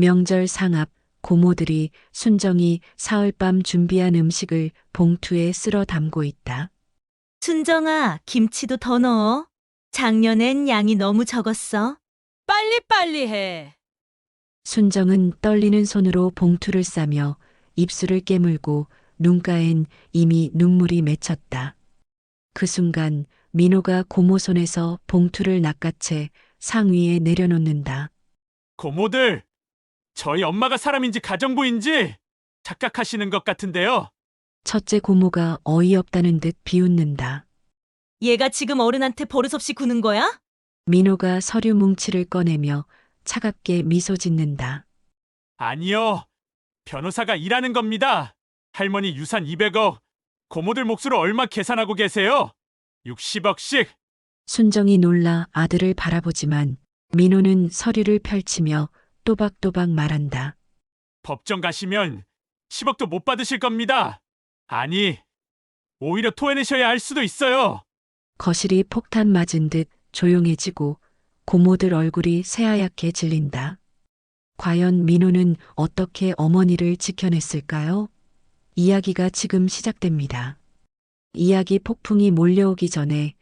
명절 상앞 고모들이 순정이 사흘밤 준비한 음식을 봉투에 쓸어 담고 있다. 순정아, 김치도 더 넣어. 작년엔 양이 너무 적었어. 빨리빨리 해. 순정은 떨리는 손으로 봉투를 싸며 입술을 깨물고 눈가엔 이미 눈물이 맺혔다. 그 순간 민호가 고모 손에서 봉투를 낚아채 상위에 내려놓는다. 고모들, 저희 엄마가 사람인지 가정부인지 착각하시는 것 같은데요. 첫째 고모가 어이없다는 듯 비웃는다. 얘가 지금 어른한테 버릇없이 구는 거야? 민호가 서류 뭉치를 꺼내며 차갑게 미소 짓는다. 아니요. 변호사가 일하는 겁니다. 할머니 유산 200억, 고모들 몫으로 얼마 계산하고 계세요? 60억씩. 순정이 놀라 아들을 바라보지만 민호는 서류를 펼치며 또박또박 말한다. 법정 가시면 10억도 못 받으실 겁니다. 아니, 오히려 토해내셔야 할 수도 있어요. 거실이 폭탄 맞은 듯 조용해지고 고모들 얼굴이 새하얗게 질린다. 과연 민호는 어떻게 어머니를 지켜냈을까요? 이야기가 지금 시작됩니다. 이야기 폭풍이 몰려오기 전에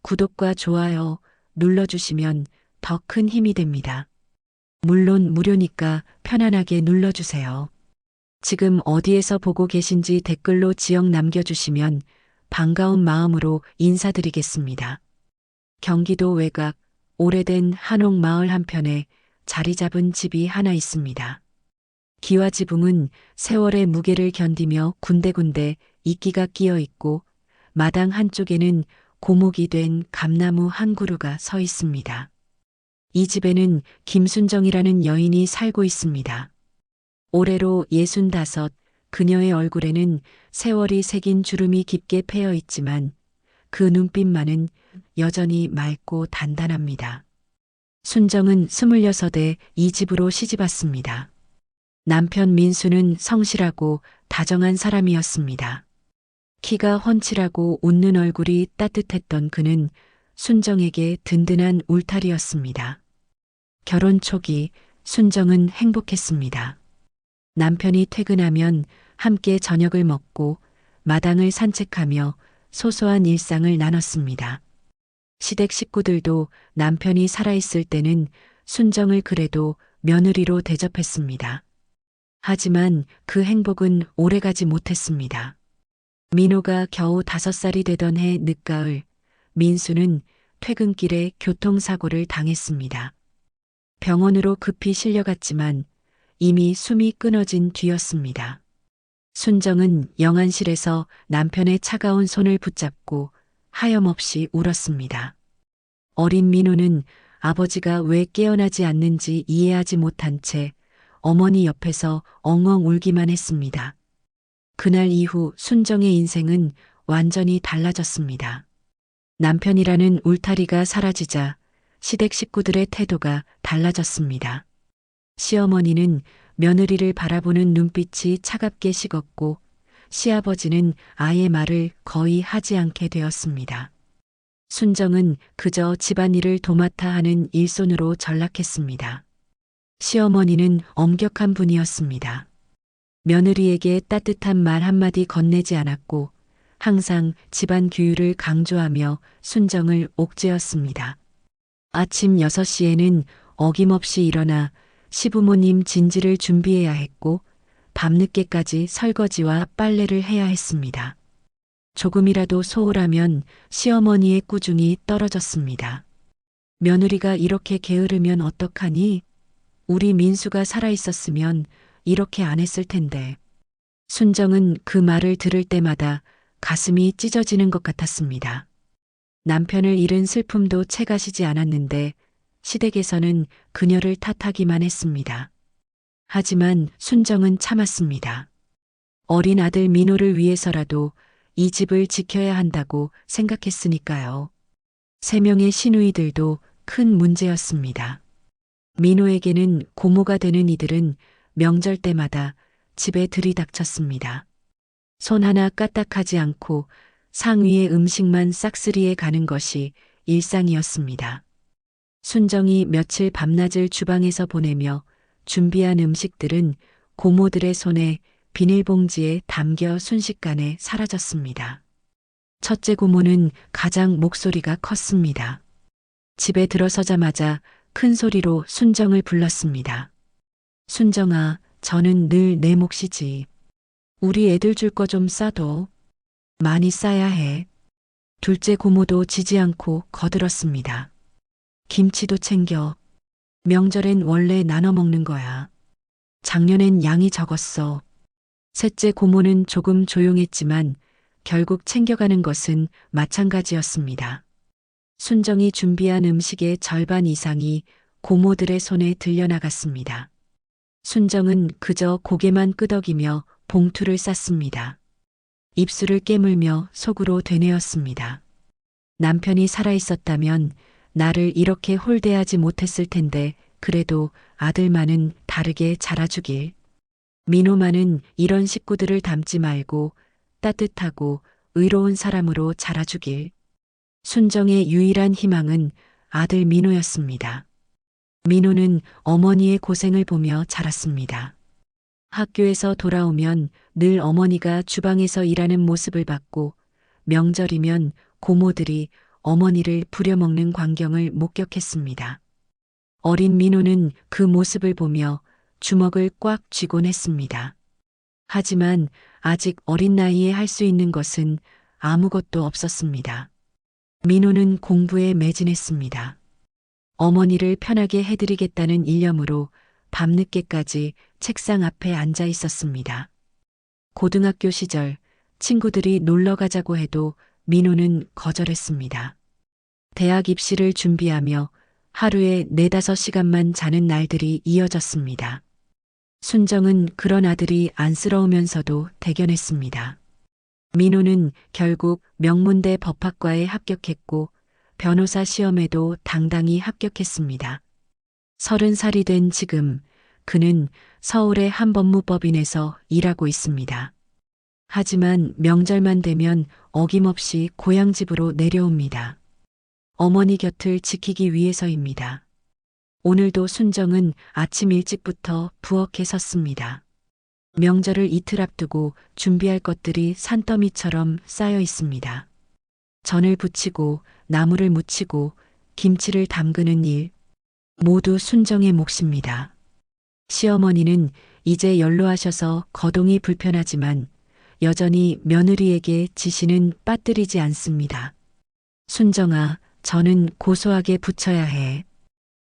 구독과 좋아요 눌러주시면 더 큰 힘이 됩니다. 물론 무료니까 편안하게 눌러주세요. 지금 어디에서 보고 계신지 댓글로 지역 남겨주시면 반가운 마음으로 인사드리겠습니다. 경기도 외곽 오래된 한옥 마을 한편에 자리 잡은 집이 하나 있습니다. 기와 지붕은 세월의 무게를 견디며 군데군데 이끼가 끼어 있고 마당 한쪽에는 고목이 된 감나무 한 그루가 서 있습니다. 이 집에는 김순정이라는 여인이 살고 있습니다. 올해로 65, 그녀의 얼굴에는 세월이 새긴 주름이 깊게 패여 있지만 그 눈빛만은 여전히 맑고 단단합니다. 순정은 26에 이 집으로 시집왔습니다. 남편 민수는 성실하고 다정한 사람이었습니다. 키가 훤칠하고 웃는 얼굴이 따뜻했던 그는 순정에게 든든한 울타리였습니다. 결혼 초기 순정은 행복했습니다. 남편이 퇴근하면 함께 저녁을 먹고 마당을 산책하며 소소한 일상을 나눴습니다. 시댁 식구들도 남편이 살아있을 때는 순정을 그래도 며느리로 대접했습니다. 하지만 그 행복은 오래가지 못했습니다. 민호가 겨우 5살이 되던 해 늦가을, 민수는 퇴근길에 교통사고를 당했습니다. 병원으로 급히 실려갔지만 이미 숨이 끊어진 뒤였습니다. 순정은 영안실에서 남편의 차가운 손을 붙잡고 하염없이 울었습니다. 어린 민호는 아버지가 왜 깨어나지 않는지 이해하지 못한 채 어머니 옆에서 엉엉 울기만 했습니다. 그날 이후 순정의 인생은 완전히 달라졌습니다. 남편이라는 울타리가 사라지자 시댁 식구들의 태도가 달라졌습니다. 시어머니는 며느리를 바라보는 눈빛이 차갑게 식었고 시아버지는 아예 말을 거의 하지 않게 되었습니다. 순정은 그저 집안일을 도맡아 하는 일손으로 전락했습니다. 시어머니는 엄격한 분이었습니다. 며느리에게 따뜻한 말 한마디 건네지 않았고 항상 집안 규율을 강조하며 순정을 옥죄었습니다. 아침 6시에는 어김없이 일어나 시부모님 진지를 준비해야 했고 밤늦게까지 설거지와 빨래를 해야 했습니다. 조금이라도 소홀하면 시어머니의 꾸중이 떨어졌습니다. 며느리가 이렇게 게으르면 어떡하니? 우리 민수가 살아있었으면 이렇게 안 했을 텐데. 순정은 그 말을 들을 때마다 가슴이 찢어지는 것 같았습니다. 남편을 잃은 슬픔도 채가시지 않았는데 시댁에서는 그녀를 탓하기만 했습니다. 하지만 순정은 참았습니다. 어린 아들 민호를 위해서라도 이 집을 지켜야 한다고 생각했으니까요. 3명의 시누이들도 큰 문제였습니다. 민호에게는 고모가 되는 이들은 명절 때마다 집에 들이닥쳤습니다. 손 하나 까딱하지 않고 상위의 음식만 싹쓸이해 가는 것이 일상이었습니다. 순정이 며칠 밤낮을 주방에서 보내며 준비한 음식들은 고모들의 손에 비닐봉지에 담겨 순식간에 사라졌습니다. 첫째 고모는 가장 목소리가 컸습니다. 집에 들어서자마자 큰 소리로 순정을 불렀습니다. 순정아, 저는 늘 내 몫이지. 우리 애들 줄 거 좀 싸도. 많이 싸야 해. 둘째 고모도 지지 않고 거들었습니다. 김치도 챙겨. 명절엔 원래 나눠 먹는 거야. 작년엔 양이 적었어. 셋째 고모는 조금 조용했지만 결국 챙겨가는 것은 마찬가지였습니다. 순정이 준비한 음식의 절반 이상이 고모들의 손에 들려나갔습니다. 순정은 그저 고개만 끄덕이며 봉투를 쌌습니다. 입술을 깨물며 속으로 되뇌었습니다. 남편이 살아있었다면 나를 이렇게 홀대하지 못했을 텐데 그래도 아들만은 다르게 자라주길. 민호만은 이런 식구들을 닮지 말고 따뜻하고 의로운 사람으로 자라주길. 순정의 유일한 희망은 아들 민호였습니다. 민호는 어머니의 고생을 보며 자랐습니다. 학교에서 돌아오면 늘 어머니가 주방에서 일하는 모습을 봤고 명절이면 고모들이 어머니를 부려먹는 광경을 목격했습니다. 어린 민호는 그 모습을 보며 주먹을 꽉 쥐곤 했습니다. 하지만 아직 어린 나이에 할 수 있는 것은 아무것도 없었습니다. 민호는 공부에 매진했습니다. 어머니를 편하게 해드리겠다는 일념으로 밤늦게까지 책상 앞에 앉아 있었습니다. 고등학교 시절 친구들이 놀러 가자고 해도 민호는 거절했습니다. 대학 입시를 준비하며 하루에 4~5시간만 자는 날들이 이어졌습니다. 순정은 그런 아들이 안쓰러우면서도 대견했습니다. 민호는 결국 명문대 법학과에 합격했고 변호사 시험에도 당당히 합격했습니다. 30살이 된 지금 그는 서울의 한 법무법인에서 일하고 있습니다. 하지만 명절만 되면 어김없이 고향집으로 내려옵니다. 어머니 곁을 지키기 위해서입니다. 오늘도 순정은 아침 일찍부터 부엌에 섰습니다. 명절을 이틀 앞두고 준비할 것들이 산더미처럼 쌓여 있습니다. 전을 부치고 나물을 무치고 김치를 담그는 일, 모두 순정의 몫입니다. 시어머니는 이제 연로하셔서 거동이 불편하지만 여전히 며느리에게 지시는 빠뜨리지 않습니다. 순정아, 저는 고소하게 부쳐야 해.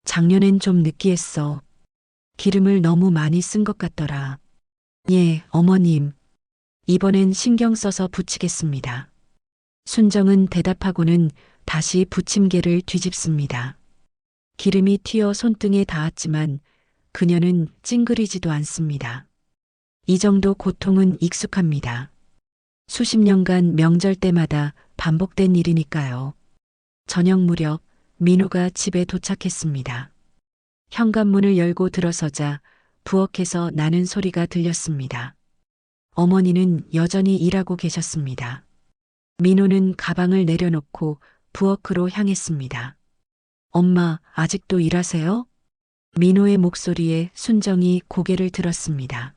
작년엔 좀 느끼했어. 기름을 너무 많이 쓴 것 같더라. 예, 어머님. 이번엔 신경 써서 부치겠습니다. 순정은 대답하고는 다시 부침개를 뒤집습니다. 기름이 튀어 손등에 닿았지만 그녀는 찡그리지도 않습니다. 이 정도 고통은 익숙합니다. 수십 년간 명절 때마다 반복된 일이니까요. 저녁 무렵 민호가 집에 도착했습니다. 현관문을 열고 들어서자 부엌에서 나는 소리가 들렸습니다. 어머니는 여전히 일하고 계셨습니다. 민호는 가방을 내려놓고 부엌으로 향했습니다. 엄마, 아직도 일하세요? 민호의 목소리에 순정이 고개를 들었습니다.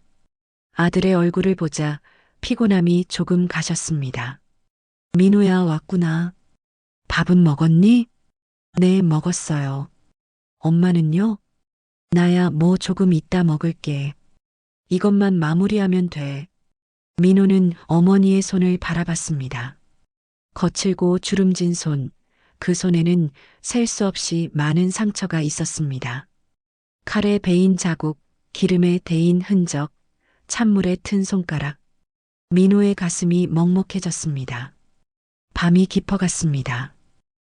아들의 얼굴을 보자 피곤함이 조금 가셨습니다. 민호야, 왔구나. 밥은 먹었니? 네, 먹었어요. 엄마는요? 나야 뭐 조금 이따 먹을게. 이것만 마무리하면 돼. 민호는 어머니의 손을 바라봤습니다. 거칠고 주름진 손, 그 손에는 셀 수 없이 많은 상처가 있었습니다. 칼에 베인 자국, 기름에 데인 흔적, 찬물에 튼 손가락. 민호의 가슴이 먹먹해졌습니다. 밤이 깊어갔습니다.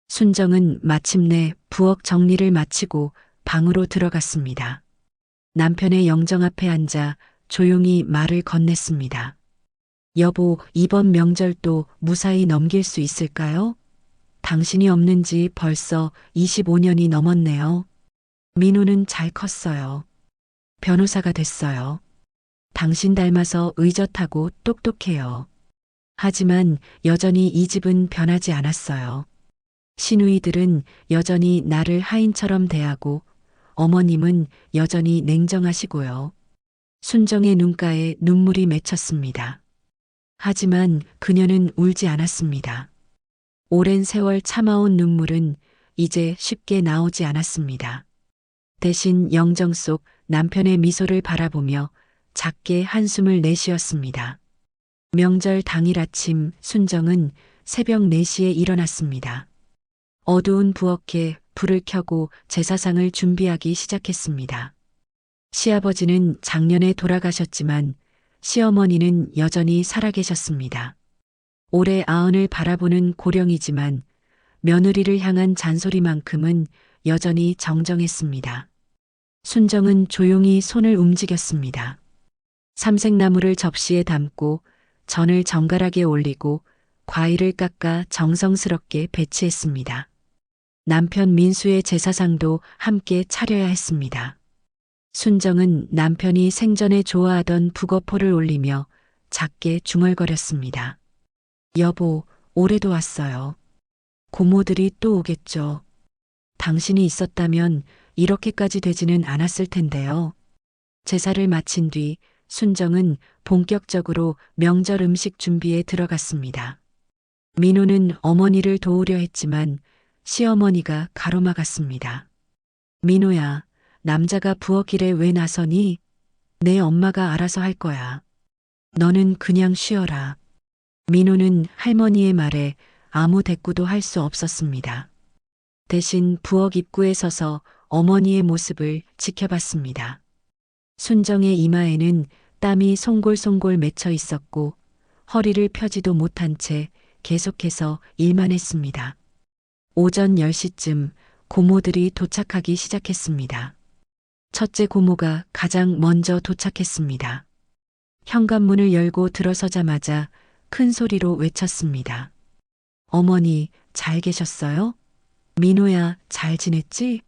순정은 마침내 부엌 정리를 마치고 방으로 들어갔습니다. 남편의 영정 앞에 앉아 조용히 말을 건넸습니다. 여보, 이번 명절도 무사히 넘길 수 있을까요? 당신이 없는 지 벌써 25년이 넘었네요. 민호는 잘 컸어요. 변호사가 됐어요. 당신 닮아서 의젓하고 똑똑해요. 하지만 여전히 이 집은 변하지 않았어요. 시누이들은 여전히 나를 하인처럼 대하고 어머님은 여전히 냉정하시고요. 순정의 눈가에 눈물이 맺혔습니다. 하지만 그녀는 울지 않았습니다. 오랜 세월 참아온 눈물은 이제 쉽게 나오지 않았습니다. 대신 영정 속 남편의 미소를 바라보며 작게 한숨을 내쉬었습니다. 명절 당일 아침 순정은 새벽 4시에 일어났습니다. 어두운 부엌에 불을 켜고 제사상을 준비하기 시작했습니다. 시아버지는 작년에 돌아가셨지만 시어머니는 여전히 살아계셨습니다. 올해 아흔을 바라보는 고령이지만 며느리를 향한 잔소리만큼은 여전히 정정했습니다. 순정은 조용히 손을 움직였습니다. 삼색나물을 접시에 담고 전을 정갈하게 올리고 과일을 깎아 정성스럽게 배치했습니다. 남편 민수의 제사상도 함께 차려야 했습니다. 순정은 남편이 생전에 좋아하던 북어포를 올리며 작게 중얼거렸습니다. 여보, 올해도 왔어요. 고모들이 또 오겠죠. 당신이 있었다면 이렇게까지 되지는 않았을 텐데요. 제사를 마친 뒤 순정은 본격적으로 명절 음식 준비에 들어갔습니다. 민호는 어머니를 도우려 했지만 시어머니가 가로막았습니다. 민호야, 남자가 부엌일에 왜 나서니? 내 엄마가 알아서 할 거야. 너는 그냥 쉬어라. 민호는 할머니의 말에 아무 대꾸도 할 수 없었습니다. 대신 부엌 입구에 서서 어머니의 모습을 지켜봤습니다. 순정의 이마에는 땀이 송골송골 맺혀 있었고 허리를 펴지도 못한 채 계속해서 일만 했습니다. 오전 10시쯤 고모들이 도착하기 시작했습니다. 첫째 고모가 가장 먼저 도착했습니다. 현관문을 열고 들어서자마자 큰 소리로 외쳤습니다. 어머니, 잘 계셨어요? 민호야, 잘 지냈지?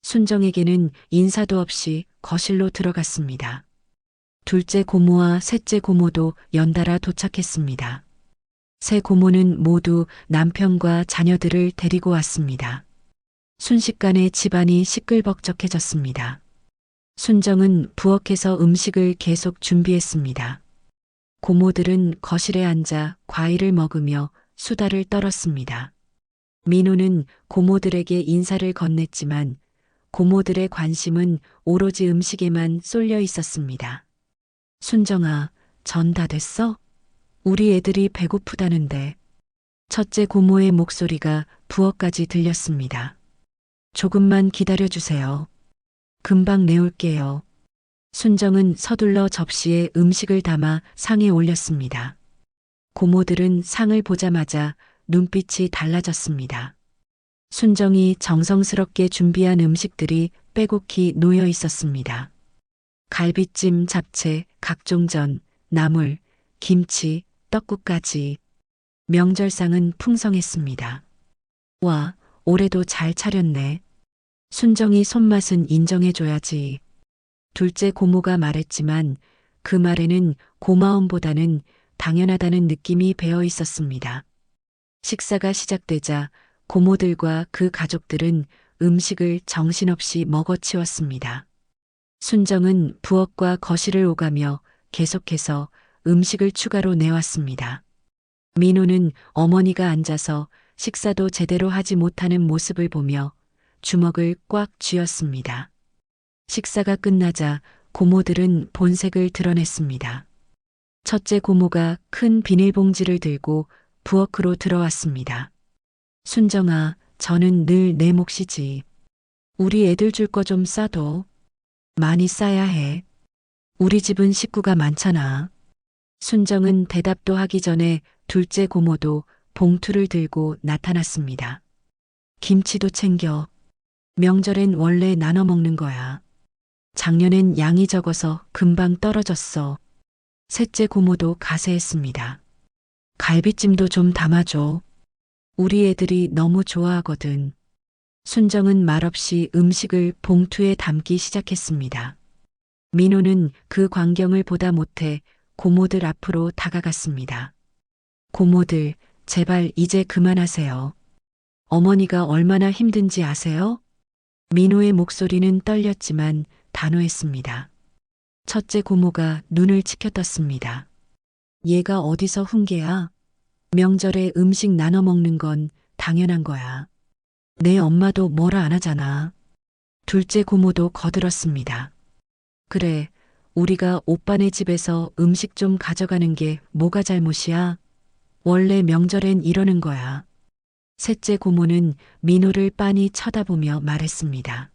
순정에게는 인사도 없이 거실로 들어갔습니다. 둘째 고모와 셋째 고모도 연달아 도착했습니다. 세 고모는 모두 남편과 자녀들을 데리고 왔습니다. 순식간에 집안이 시끌벅적해졌습니다. 순정은 부엌에서 음식을 계속 준비했습니다. 고모들은 거실에 앉아 과일을 먹으며 수다를 떨었습니다. 민호는 고모들에게 인사를 건넸지만 고모들의 관심은 오로지 음식에만 쏠려 있었습니다. 순정아, 전 다 됐어? 우리 애들이 배고프다는데. 첫째 고모의 목소리가 부엌까지 들렸습니다. 조금만 기다려주세요. 금방 내올게요. 순정은 서둘러 접시에 음식을 담아 상에 올렸습니다. 고모들은 상을 보자마자 눈빛이 달라졌습니다. 순정이 정성스럽게 준비한 음식들이 빼곡히 놓여 있었습니다. 갈비찜, 잡채, 각종전, 나물, 김치, 떡국까지. 명절상은 풍성했습니다. 와, 올해도 잘 차렸네. 순정이 손맛은 인정해줘야지. 둘째 고모가 말했지만 그 말에는 고마움보다는 당연하다는 느낌이 배어 있었습니다. 식사가 시작되자 고모들과 그 가족들은 음식을 정신없이 먹어치웠습니다. 순정은 부엌과 거실을 오가며 계속해서 음식을 추가로 내왔습니다. 민호는 어머니가 앉아서 식사도 제대로 하지 못하는 모습을 보며 주먹을 꽉 쥐었습니다. 식사가 끝나자 고모들은 본색을 드러냈습니다. 첫째 고모가 큰 비닐봉지를 들고 부엌으로 들어왔습니다. 순정아, 저는 늘 내 몫이지. 우리 애들 줄 거 좀 싸도. 많이 싸야 해. 우리 집은 식구가 많잖아. 순정은 대답도 하기 전에 둘째 고모도 봉투를 들고 나타났습니다. 김치도 챙겨. 명절엔 원래 나눠 먹는 거야. 작년엔 양이 적어서 금방 떨어졌어. 셋째 고모도 가세했습니다. 갈비찜도 좀 담아줘. 우리 애들이 너무 좋아하거든. 순정은 말없이 음식을 봉투에 담기 시작했습니다. 민호는 그 광경을 보다 못해 고모들 앞으로 다가갔습니다. 고모들, 제발 이제 그만하세요. 어머니가 얼마나 힘든지 아세요? 민호의 목소리는 떨렸지만 단호했습니다. 첫째 고모가 눈을 치켜떴습니다. 얘가 어디서 훈계야? 명절에 음식 나눠 먹는 건 당연한 거야. 내 엄마도 뭐라 안 하잖아. 둘째 고모도 거들었습니다. 그래, 우리가 오빠네 집에서 음식 좀 가져가는 게 뭐가 잘못이야? 원래 명절엔 이러는 거야. 셋째 고모는 민호를 빤히 쳐다보며 말했습니다.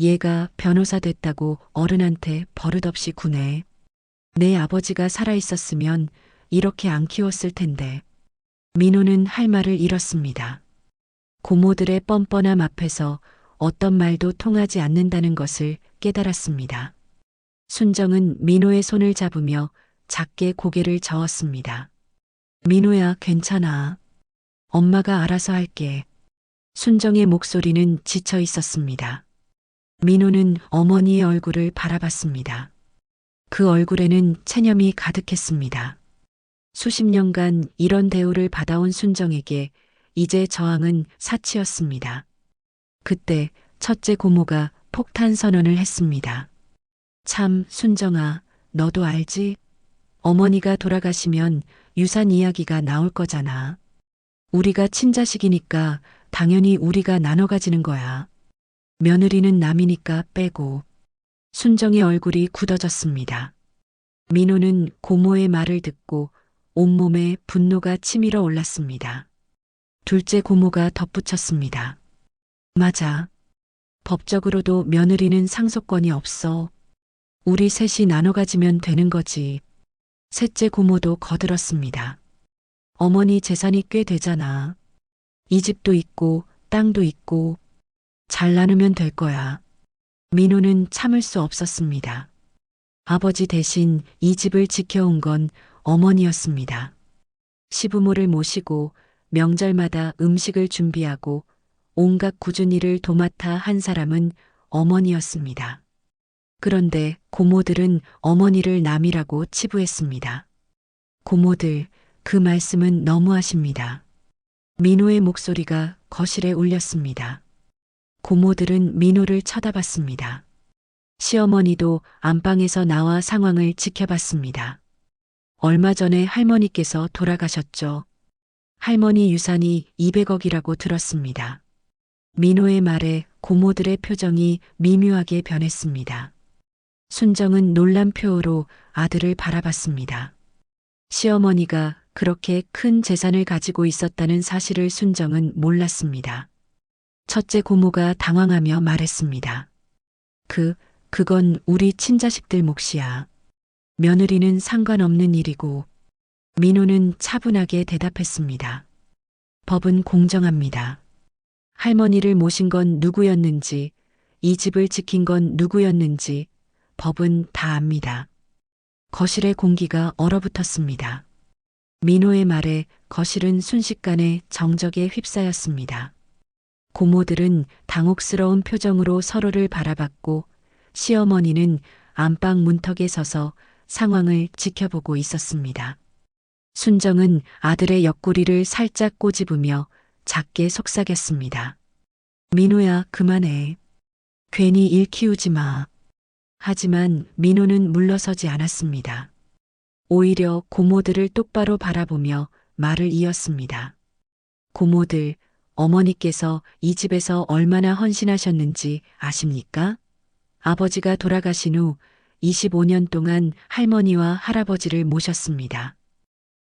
얘가 변호사 됐다고 어른한테 버릇없이 구네. 내 아버지가 살아있었으면 이렇게 안 키웠을 텐데. 민호는 할 말을 잃었습니다. 고모들의 뻔뻔함 앞에서 어떤 말도 통하지 않는다는 것을 깨달았습니다. 순정은 민호의 손을 잡으며 작게 고개를 저었습니다. 민호야, 괜찮아. 엄마가 알아서 할게. 순정의 목소리는 지쳐 있었습니다. 민호는 어머니의 얼굴을 바라봤습니다. 그 얼굴에는 체념이 가득했습니다. 수십 년간 이런 대우를 받아온 순정에게 이제 저항은 사치였습니다. 그때 첫째 고모가 폭탄 선언을 했습니다. 참, 순정아, 너도 알지? 어머니가 돌아가시면 유산 이야기가 나올 거잖아. 우리가 친자식이니까 당연히 우리가 나눠 가지는 거야. 며느리는 남이니까 빼고. 순정의 얼굴이 굳어졌습니다. 민호는 고모의 말을 듣고 온몸에 분노가 치밀어 올랐습니다. 둘째 고모가 덧붙였습니다. 맞아. 법적으로도 며느리는 상속권이 없어. 우리 셋이 나눠 가지면 되는 거지. 셋째 고모도 거들었습니다. 어머니 재산이 꽤 되잖아. 이 집도 있고 땅도 있고 잘 나누면 될 거야. 민호는 참을 수 없었습니다. 아버지 대신 이 집을 지켜온 건 어머니였습니다. 시부모를 모시고 명절마다 음식을 준비하고 온갖 굳은 일을 도맡아 한 사람은 어머니였습니다. 그런데 고모들은 어머니를 남이라고 치부했습니다. 고모들, 그 말씀은 너무하십니다. 민호의 목소리가 거실에 울렸습니다. 고모들은 민호를 쳐다봤습니다. 시어머니도 안방에서 나와 상황을 지켜봤습니다. 얼마 전에 할머니께서 돌아가셨죠. 할머니 유산이 200억이라고 들었습니다. 민호의 말에 고모들의 표정이 미묘하게 변했습니다. 순정은 놀란 표호로 아들을 바라봤습니다. 시어머니가 그렇게 큰 재산을 가지고 있었다는 사실을 순정은 몰랐습니다. 첫째 고모가 당황하며 말했습니다. 그건 우리 친자식들 몫이야. 며느리는 상관없는 일이고. 민호는 차분하게 대답했습니다. 법은 공정합니다. 할머니를 모신 건 누구였는지, 이 집을 지킨 건 누구였는지 법은 다 압니다. 거실의 공기가 얼어붙었습니다. 민호의 말에 거실은 순식간에 정적에 휩싸였습니다. 고모들은 당혹스러운 표정으로 서로를 바라봤고 시어머니는 안방 문턱에 서서 상황을 지켜보고 있었습니다. 순정은 아들의 옆구리를 살짝 꼬집으며 작게 속삭였습니다. 민호야, 그만해. 괜히 일 키우지 마. 하지만 민호는 물러서지 않았습니다. 오히려 고모들을 똑바로 바라보며 말을 이었습니다. 고모들, 어머니께서 이 집에서 얼마나 헌신하셨는지 아십니까? 아버지가 돌아가신 후 25년 동안 할머니와 할아버지를 모셨습니다.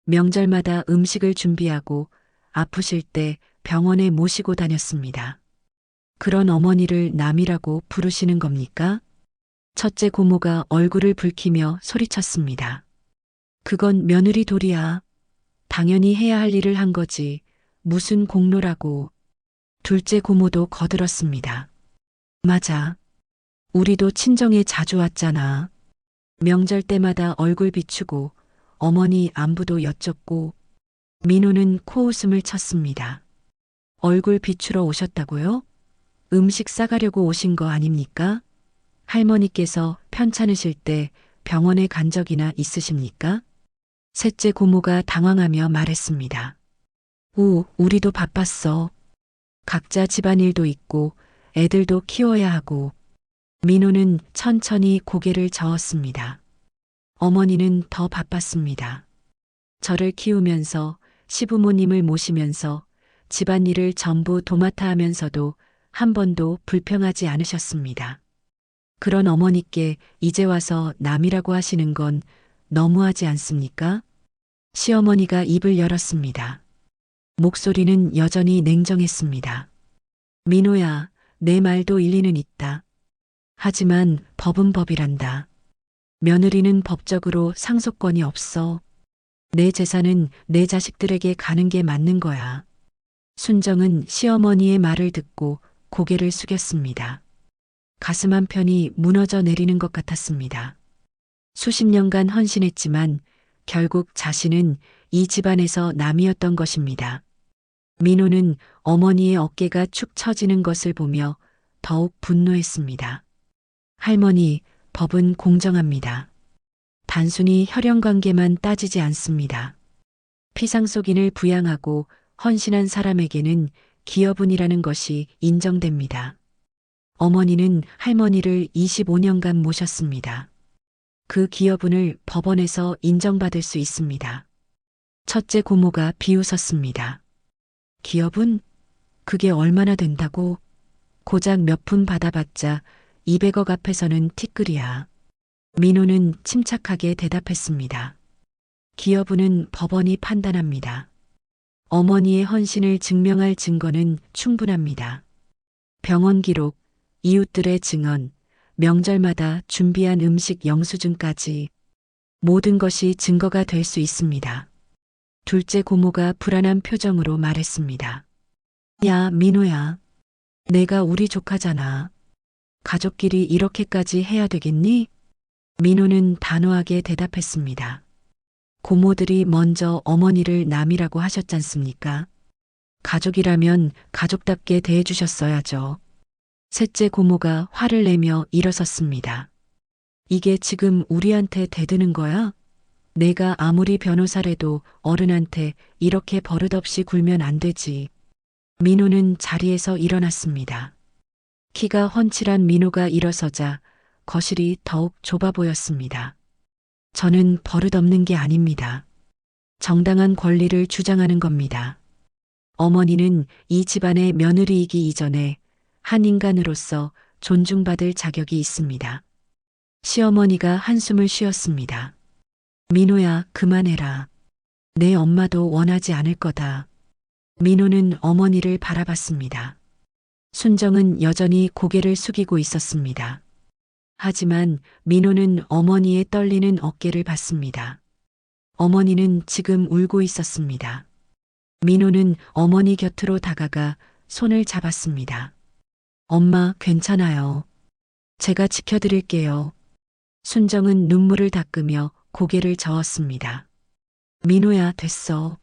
명절마다 음식을 준비하고 아프실 때 병원에 모시고 다녔습니다. 그런 어머니를 남이라고 부르시는 겁니까? 첫째 고모가 얼굴을 붉히며 소리쳤습니다. 그건 며느리 도리야. 당연히 해야 할 일을 한 거지. 무슨 공로라고. 둘째 고모도 거들었습니다. 맞아. 우리도 친정에 자주 왔잖아. 명절 때마다 얼굴 비추고 어머니 안부도 여쭙고. 민호는 코웃음을 쳤습니다. 얼굴 비추러 오셨다고요? 음식 싸가려고 오신 거 아닙니까? 할머니께서 편찮으실 때 병원에 간 적이나 있으십니까? 셋째 고모가 당황하며 말했습니다. 우리도 바빴어. 각자 집안일도 있고 애들도 키워야 하고. 민호는 천천히 고개를 저었습니다. 어머니는 더 바빴습니다. 저를 키우면서 시부모님을 모시면서 집안일을 전부 도맡아 하면서도 한 번도 불평하지 않으셨습니다. 그런 어머니께 이제 와서 남이라고 하시는 건 너무하지 않습니까? 시어머니가 입을 열었습니다. 목소리는 여전히 냉정했습니다. 민호야, 내 말도 일리는 있다. 하지만 법은 법이란다. 며느리는 법적으로 상속권이 없어. 내 재산은 내 자식들에게 가는 게 맞는 거야. 순정은 시어머니의 말을 듣고 고개를 숙였습니다. 가슴 한편이 무너져 내리는 것 같았습니다. 수십 년간 헌신했지만 결국 자신은 이 집안에서 남이었던 것입니다. 민호는 어머니의 어깨가 축 처지는 것을 보며 더욱 분노했습니다. 할머니, 법은 공정합니다. 단순히 혈연관계만 따지지 않습니다. 피상속인을 부양하고 헌신한 사람에게는 기여분이라는 것이 인정됩니다. 어머니는 할머니를 25년간 모셨습니다. 그 기여분을 법원에서 인정받을 수 있습니다. 첫째 고모가 비웃었습니다. 기여분? 그게 얼마나 된다고? 고작 몇 푼 받아봤자 200억 앞에서는 티끌이야. 민호는 침착하게 대답했습니다. 기여분은 법원이 판단합니다. 어머니의 헌신을 증명할 증거는 충분합니다. 병원 기록, 이웃들의 증언, 명절마다 준비한 음식 영수증까지 모든 것이 증거가 될 수 있습니다. 둘째 고모가 불안한 표정으로 말했습니다. 야, 민호야. 내가 우리 조카잖아. 가족끼리 이렇게까지 해야 되겠니? 민호는 단호하게 대답했습니다. 고모들이 먼저 어머니를 남이라고 하셨잖습니까? 가족이라면 가족답게 대해주셨어야죠. 셋째 고모가 화를 내며 일어섰습니다. 이게 지금 우리한테 대드는 거야? 내가 아무리 변호사래도 어른한테 이렇게 버릇없이 굴면 안 되지. 민호는 자리에서 일어났습니다. 키가 훤칠한 민호가 일어서자 거실이 더욱 좁아 보였습니다. 저는 버릇없는 게 아닙니다. 정당한 권리를 주장하는 겁니다. 어머니는 이 집안의 며느리이기 이전에 한 인간으로서 존중받을 자격이 있습니다. 시어머니가 한숨을 쉬었습니다. 민호야, 그만해라. 내 엄마도 원하지 않을 거다. 민호는 어머니를 바라봤습니다. 순정은 여전히 고개를 숙이고 있었습니다. 하지만 민호는 어머니의 떨리는 어깨를 봤습니다. 어머니는 지금 울고 있었습니다. 민호는 어머니 곁으로 다가가 손을 잡았습니다. 엄마, 괜찮아요. 제가 지켜드릴게요. 순정은 눈물을 닦으며 고개를 저었습니다. 민호야, 됐어.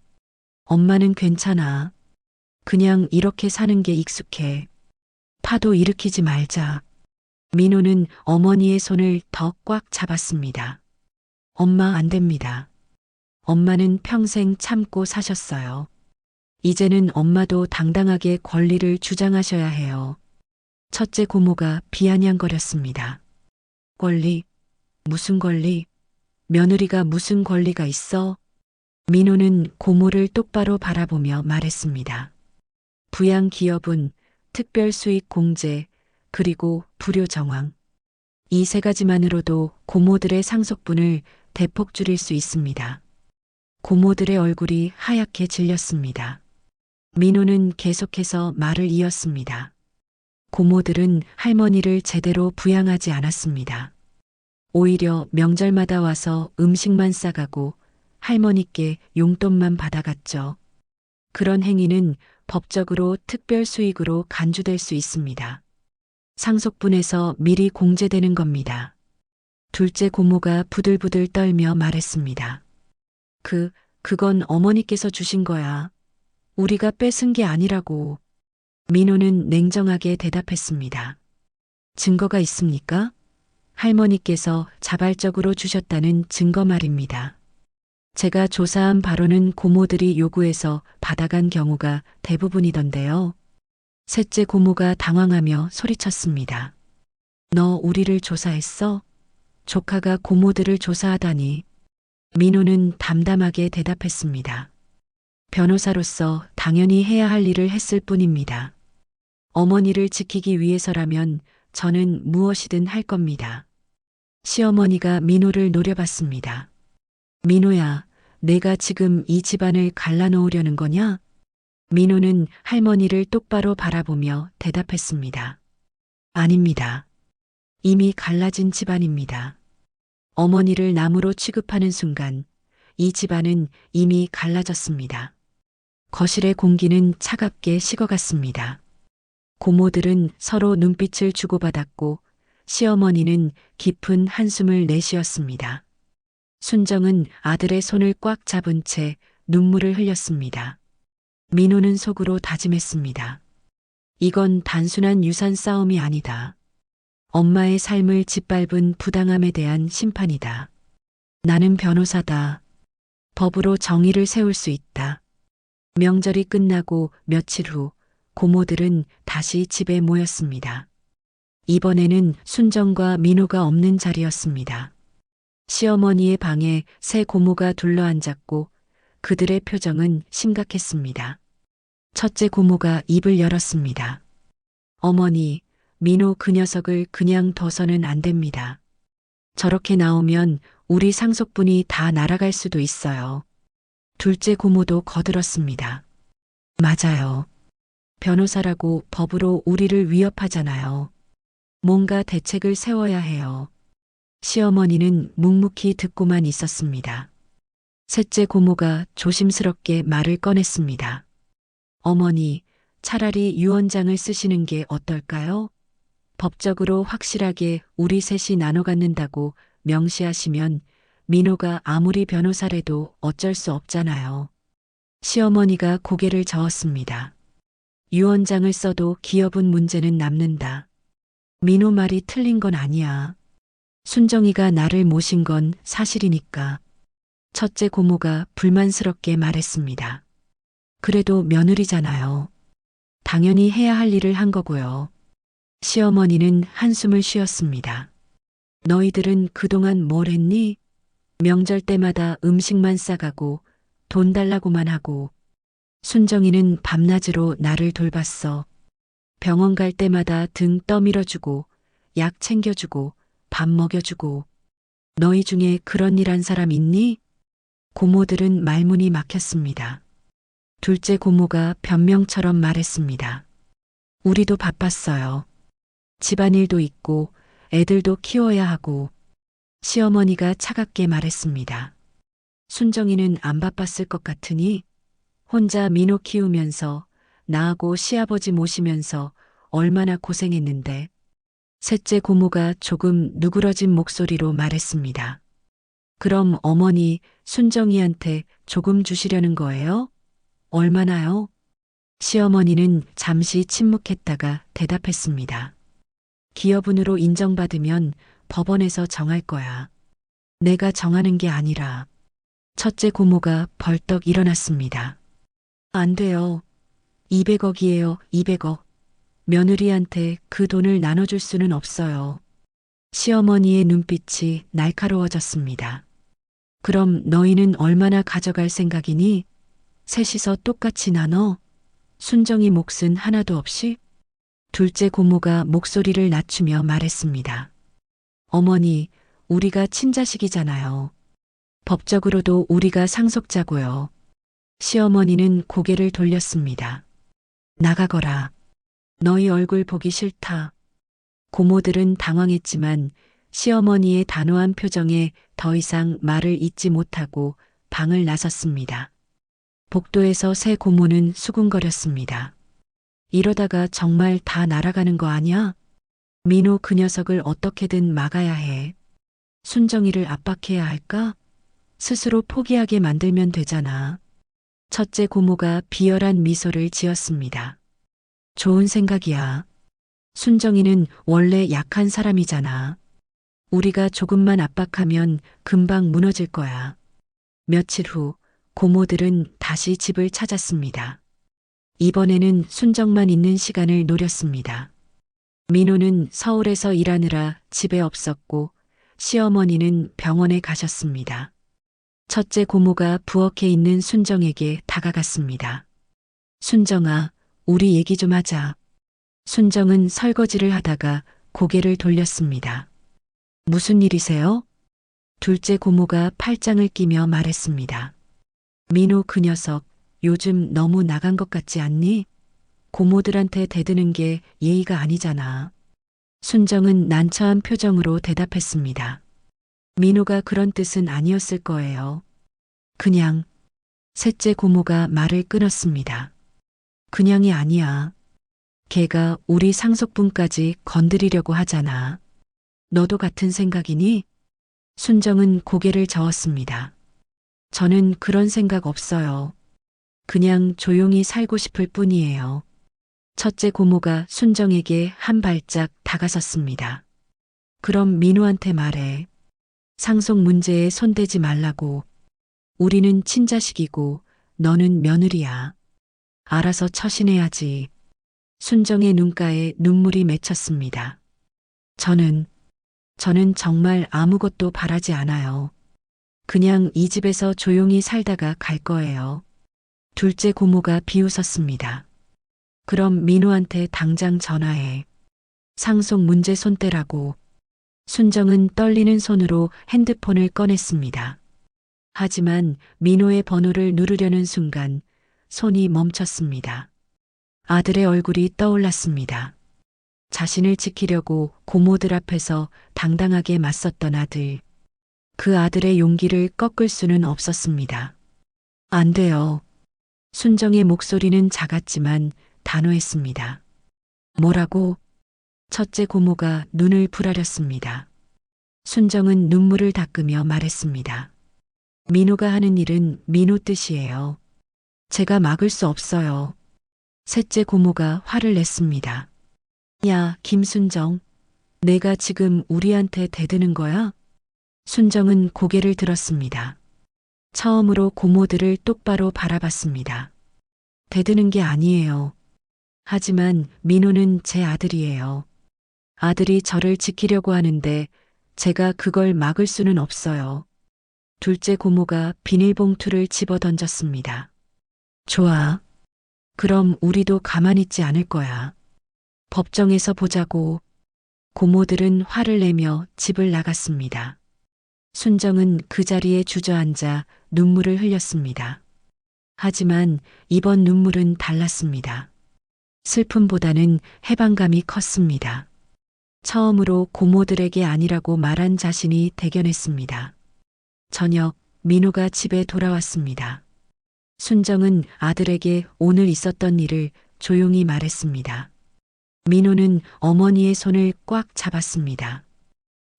엄마는 괜찮아. 그냥 이렇게 사는 게 익숙해. 파도 일으키지 말자. 민호는 어머니의 손을 더 꽉 잡았습니다. 엄마, 안 됩니다. 엄마는 평생 참고 사셨어요. 이제는 엄마도 당당하게 권리를 주장하셔야 해요. 첫째 고모가 비아냥거렸습니다. 권리? 무슨 권리? 며느리가 무슨 권리가 있어? 민호는 고모를 똑바로 바라보며 말했습니다. 부양 기여분, 특별 수익 공제, 그리고 불효 정황. 이 세 가지만으로도 고모들의 상속분을 대폭 줄일 수 있습니다. 고모들의 얼굴이 하얗게 질렸습니다. 민호는 계속해서 말을 이었습니다. 고모들은 할머니를 제대로 부양하지 않았습니다. 오히려 명절마다 와서 음식만 싸가고 할머니께 용돈만 받아갔죠. 그런 행위는 법적으로 특별 수익으로 간주될 수 있습니다. 상속분에서 미리 공제되는 겁니다. 둘째 고모가 부들부들 떨며 말했습니다. 그건 어머니께서 주신 거야. 우리가 뺏은 게 아니라고. 민호는 냉정하게 대답했습니다. 증거가 있습니까? 할머니께서 자발적으로 주셨다는 증거 말입니다. 제가 조사한 바로는 고모들이 요구해서 받아간 경우가 대부분이던데요. 셋째 고모가 당황하며 소리쳤습니다. 너 우리를 조사했어? 조카가 고모들을 조사하다니. 민호는 담담하게 대답했습니다. 변호사로서 당연히 해야 할 일을 했을 뿐입니다. 어머니를 지키기 위해서라면 저는 무엇이든 할 겁니다. 시어머니가 민호를 노려봤습니다. 민호야, 내가 지금 이 집안을 갈라놓으려는 거냐? 민호는 할머니를 똑바로 바라보며 대답했습니다. 아닙니다. 이미 갈라진 집안입니다. 어머니를 남으로 취급하는 순간 이 집안은 이미 갈라졌습니다. 거실의 공기는 차갑게 식어갔습니다. 고모들은 서로 눈빛을 주고받았고 시어머니는 깊은 한숨을 내쉬었습니다. 순정은 아들의 손을 꽉 잡은 채 눈물을 흘렸습니다. 민호는 속으로 다짐했습니다. 이건 단순한 유산 싸움이 아니다. 엄마의 삶을 짓밟은 부당함에 대한 심판이다. 나는 변호사다. 법으로 정의를 세울 수 있다. 명절이 끝나고 며칠 후 고모들은 다시 집에 모였습니다. 이번에는 순정과 민호가 없는 자리였습니다. 시어머니의 방에 새 고모가 둘러앉았고 그들의 표정은 심각했습니다. 첫째 고모가 입을 열었습니다. 어머니, 민호 그 녀석을 그냥 둬서는 안 됩니다. 저렇게 나오면 우리 상속분이 다 날아갈 수도 있어요. 둘째 고모도 거들었습니다. 맞아요. 변호사라고 법으로 우리를 위협하잖아요. 뭔가 대책을 세워야 해요. 시어머니는 묵묵히 듣고만 있었습니다. 셋째 고모가 조심스럽게 말을 꺼냈습니다. 어머니, 차라리 유언장을 쓰시는 게 어떨까요? 법적으로 확실하게 우리 셋이 나눠 갖는다고 명시하시면 민호가 아무리 변호사래도 어쩔 수 없잖아요. 시어머니가 고개를 저었습니다. 유언장을 써도 기업은 문제는 남는다. 민호 말이 틀린 건 아니야. 순정이가 나를 모신 건 사실이니까. 첫째 고모가 불만스럽게 말했습니다. 그래도 며느리잖아요. 당연히 해야 할 일을 한 거고요. 시어머니는 한숨을 쉬었습니다. 너희들은 그동안 뭘 했니? 명절 때마다 음식만 싸가고 돈 달라고만 하고 순정이는 밤낮으로 나를 돌봤어. 병원 갈 때마다 등 떠밀어주고 약 챙겨주고 밥 먹여주고. 너희 중에 그런 일 한 사람 있니? 고모들은 말문이 막혔습니다. 둘째 고모가 변명처럼 말했습니다. 우리도 바빴어요. 집안일도 있고 애들도 키워야 하고. 시어머니가 차갑게 말했습니다. 순정이는 안 바빴을 것 같으니 혼자 민호 키우면서 나하고 시아버지 모시면서 얼마나 고생했는데. 셋째 고모가 조금 누그러진 목소리로 말했습니다. 그럼 어머니 순정이한테 조금 주시려는 거예요? 얼마나요? 시어머니는 잠시 침묵했다가 대답했습니다. 기여분으로 인정받으면 법원에서 정할 거야. 내가 정하는 게 아니라. 첫째 고모가 벌떡 일어났습니다. 안 돼요. 200억이에요, 200억. 며느리한테 그 돈을 나눠줄 수는 없어요. 시어머니의 눈빛이 날카로워졌습니다. 그럼 너희는 얼마나 가져갈 생각이니? 셋이서 똑같이 나눠? 순정이 몫은 하나도 없이? 둘째 고모가 목소리를 낮추며 말했습니다. 어머니, 우리가 친자식이잖아요. 법적으로도 우리가 상속자고요. 시어머니는 고개를 돌렸습니다. 나가거라. 너희 얼굴 보기 싫다. 고모들은 당황했지만 시어머니의 단호한 표정에 더 이상 말을 잇지 못하고 방을 나섰습니다. 복도에서 새 고모는 수군거렸습니다. 이러다가 정말 다 날아가는 거 아니야? 민호 그 녀석을 어떻게든 막아야 해. 순정이를 압박해야 할까? 스스로 포기하게 만들면 되잖아. 첫째 고모가 비열한 미소를 지었습니다. 좋은 생각이야. 순정이는 원래 약한 사람이잖아. 우리가 조금만 압박하면 금방 무너질 거야. 며칠 후 고모들은 다시 집을 찾았습니다. 이번에는 순정만 있는 시간을 노렸습니다. 민호는 서울에서 일하느라 집에 없었고 시어머니는 병원에 가셨습니다. 첫째 고모가 부엌에 있는 순정에게 다가갔습니다. 순정아, 우리 얘기 좀 하자. 순정은 설거지를 하다가 고개를 돌렸습니다. 무슨 일이세요? 둘째 고모가 팔짱을 끼며 말했습니다. 민호 그 녀석 요즘 너무 나간 것 같지 않니? 고모들한테 대드는 게 예의가 아니잖아. 순정은 난처한 표정으로 대답했습니다. 민호가 그런 뜻은 아니었을 거예요. 그냥. 셋째 고모가 말을 끊었습니다. 그냥이 아니야. 걔가 우리 상속분까지 건드리려고 하잖아. 너도 같은 생각이니? 순정은 고개를 저었습니다. 저는 그런 생각 없어요. 그냥 조용히 살고 싶을 뿐이에요. 첫째 고모가 순정에게 한 발짝 다가섰습니다. 그럼 민호한테 말해. 상속 문제에 손대지 말라고. 우리는 친자식이고 너는 며느리야. 알아서 처신해야지. 순정의 눈가에 눈물이 맺혔습니다. 저는 정말 아무것도 바라지 않아요. 그냥 이 집에서 조용히 살다가 갈 거예요. 둘째 고모가 비웃었습니다. 그럼 민호한테 당장 전화해. 상속 문제 손대라고. 순정은 떨리는 손으로 핸드폰을 꺼냈습니다. 하지만 민호의 번호를 누르려는 순간 손이 멈췄습니다. 아들의 얼굴이 떠올랐습니다. 자신을 지키려고 고모들 앞에서 당당하게 맞섰던 아들. 그 아들의 용기를 꺾을 수는 없었습니다. 안 돼요. 순정의 목소리는 작았지만 단호했습니다. 뭐라고? 첫째 고모가 눈을 부라렸습니다. 순정은 눈물을 닦으며 말했습니다. 민호가 하는 일은 민호 뜻이에요. 제가 막을 수 없어요. 셋째 고모가 화를 냈습니다. 야, 김순정. 내가 지금 우리한테 대드는 거야? 순정은 고개를 들었습니다. 처음으로 고모들을 똑바로 바라봤습니다. 대드는 게 아니에요. 하지만 민호는 제 아들이에요. 아들이 저를 지키려고 하는데 제가 그걸 막을 수는 없어요. 둘째 고모가 비닐봉투를 집어 던졌습니다. 좋아. 그럼 우리도 가만히 있지 않을 거야. 법정에서 보자고. 고모들은 화를 내며 집을 나갔습니다. 순정은 그 자리에 주저앉아 눈물을 흘렸습니다. 하지만 이번 눈물은 달랐습니다. 슬픔보다는 해방감이 컸습니다. 처음으로 고모들에게 아니라고 말한 자신이 대견했습니다. 저녁, 민호가 집에 돌아왔습니다. 순정은 아들에게 오늘 있었던 일을 조용히 말했습니다. 민호는 어머니의 손을 꽉 잡았습니다.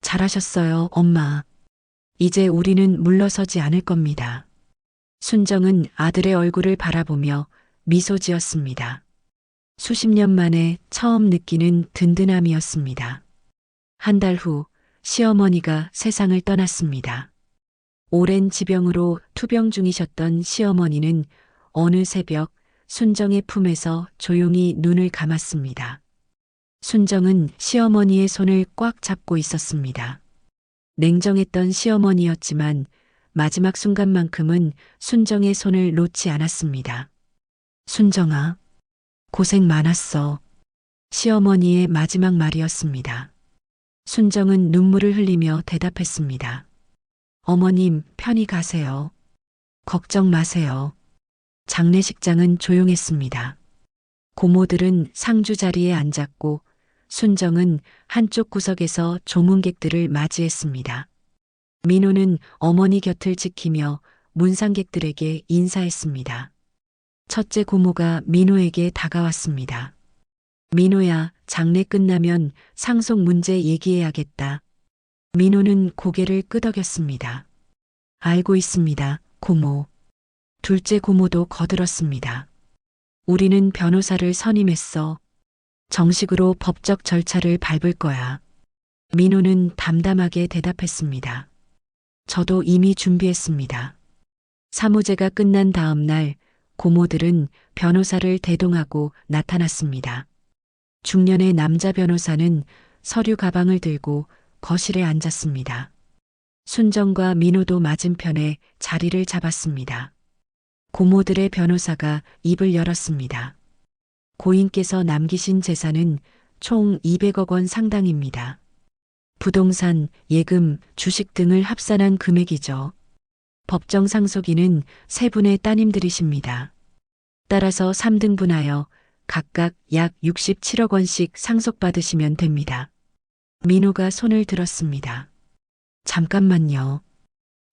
잘하셨어요, 엄마. 이제 우리는 물러서지 않을 겁니다. 순정은 아들의 얼굴을 바라보며 미소 지었습니다. 수십 년 만에 처음 느끼는 든든함이었습니다. 한 달 후 시어머니가 세상을 떠났습니다. 오랜 지병으로 투병 중이셨던 시어머니는 어느 새벽 순정의 품에서 조용히 눈을 감았습니다. 순정은 시어머니의 손을 꽉 잡고 있었습니다. 냉정했던 시어머니였지만 마지막 순간만큼은 순정의 손을 놓지 않았습니다. 순정아, 고생 많았어. 시어머니의 마지막 말이었습니다. 순정은 눈물을 흘리며 대답했습니다. 어머님, 편히 가세요. 걱정 마세요. 장례식장은 조용했습니다. 고모들은 상주 자리에 앉았고 순정은 한쪽 구석에서 조문객들을 맞이했습니다. 민호는 어머니 곁을 지키며 문상객들에게 인사했습니다. 첫째 고모가 민호에게 다가왔습니다. 민호야, 장례 끝나면 상속 문제 얘기해야겠다. 민호는 고개를 끄덕였습니다. 알고 있습니다, 고모. 둘째 고모도 거들었습니다. 우리는 변호사를 선임했어. 정식으로 법적 절차를 밟을 거야. 민호는 담담하게 대답했습니다. 저도 이미 준비했습니다. 사무제가 끝난 다음 날 고모들은 변호사를 대동하고 나타났습니다. 중년의 남자 변호사는 서류 가방을 들고 거실에 앉았습니다. 순정과 민호도 맞은편에 자리를 잡았습니다. 고모들의 변호사가 입을 열었습니다. 고인께서 남기신 재산은 총 200억 원 상당입니다. 부동산, 예금, 주식 등을 합산한 금액이죠. 법정 상속인은 세 분의 따님들이십니다. 따라서 3등분하여 각각 약 67억 원씩 상속받으시면 됩니다. 민호가 손을 들었습니다. 잠깐만요.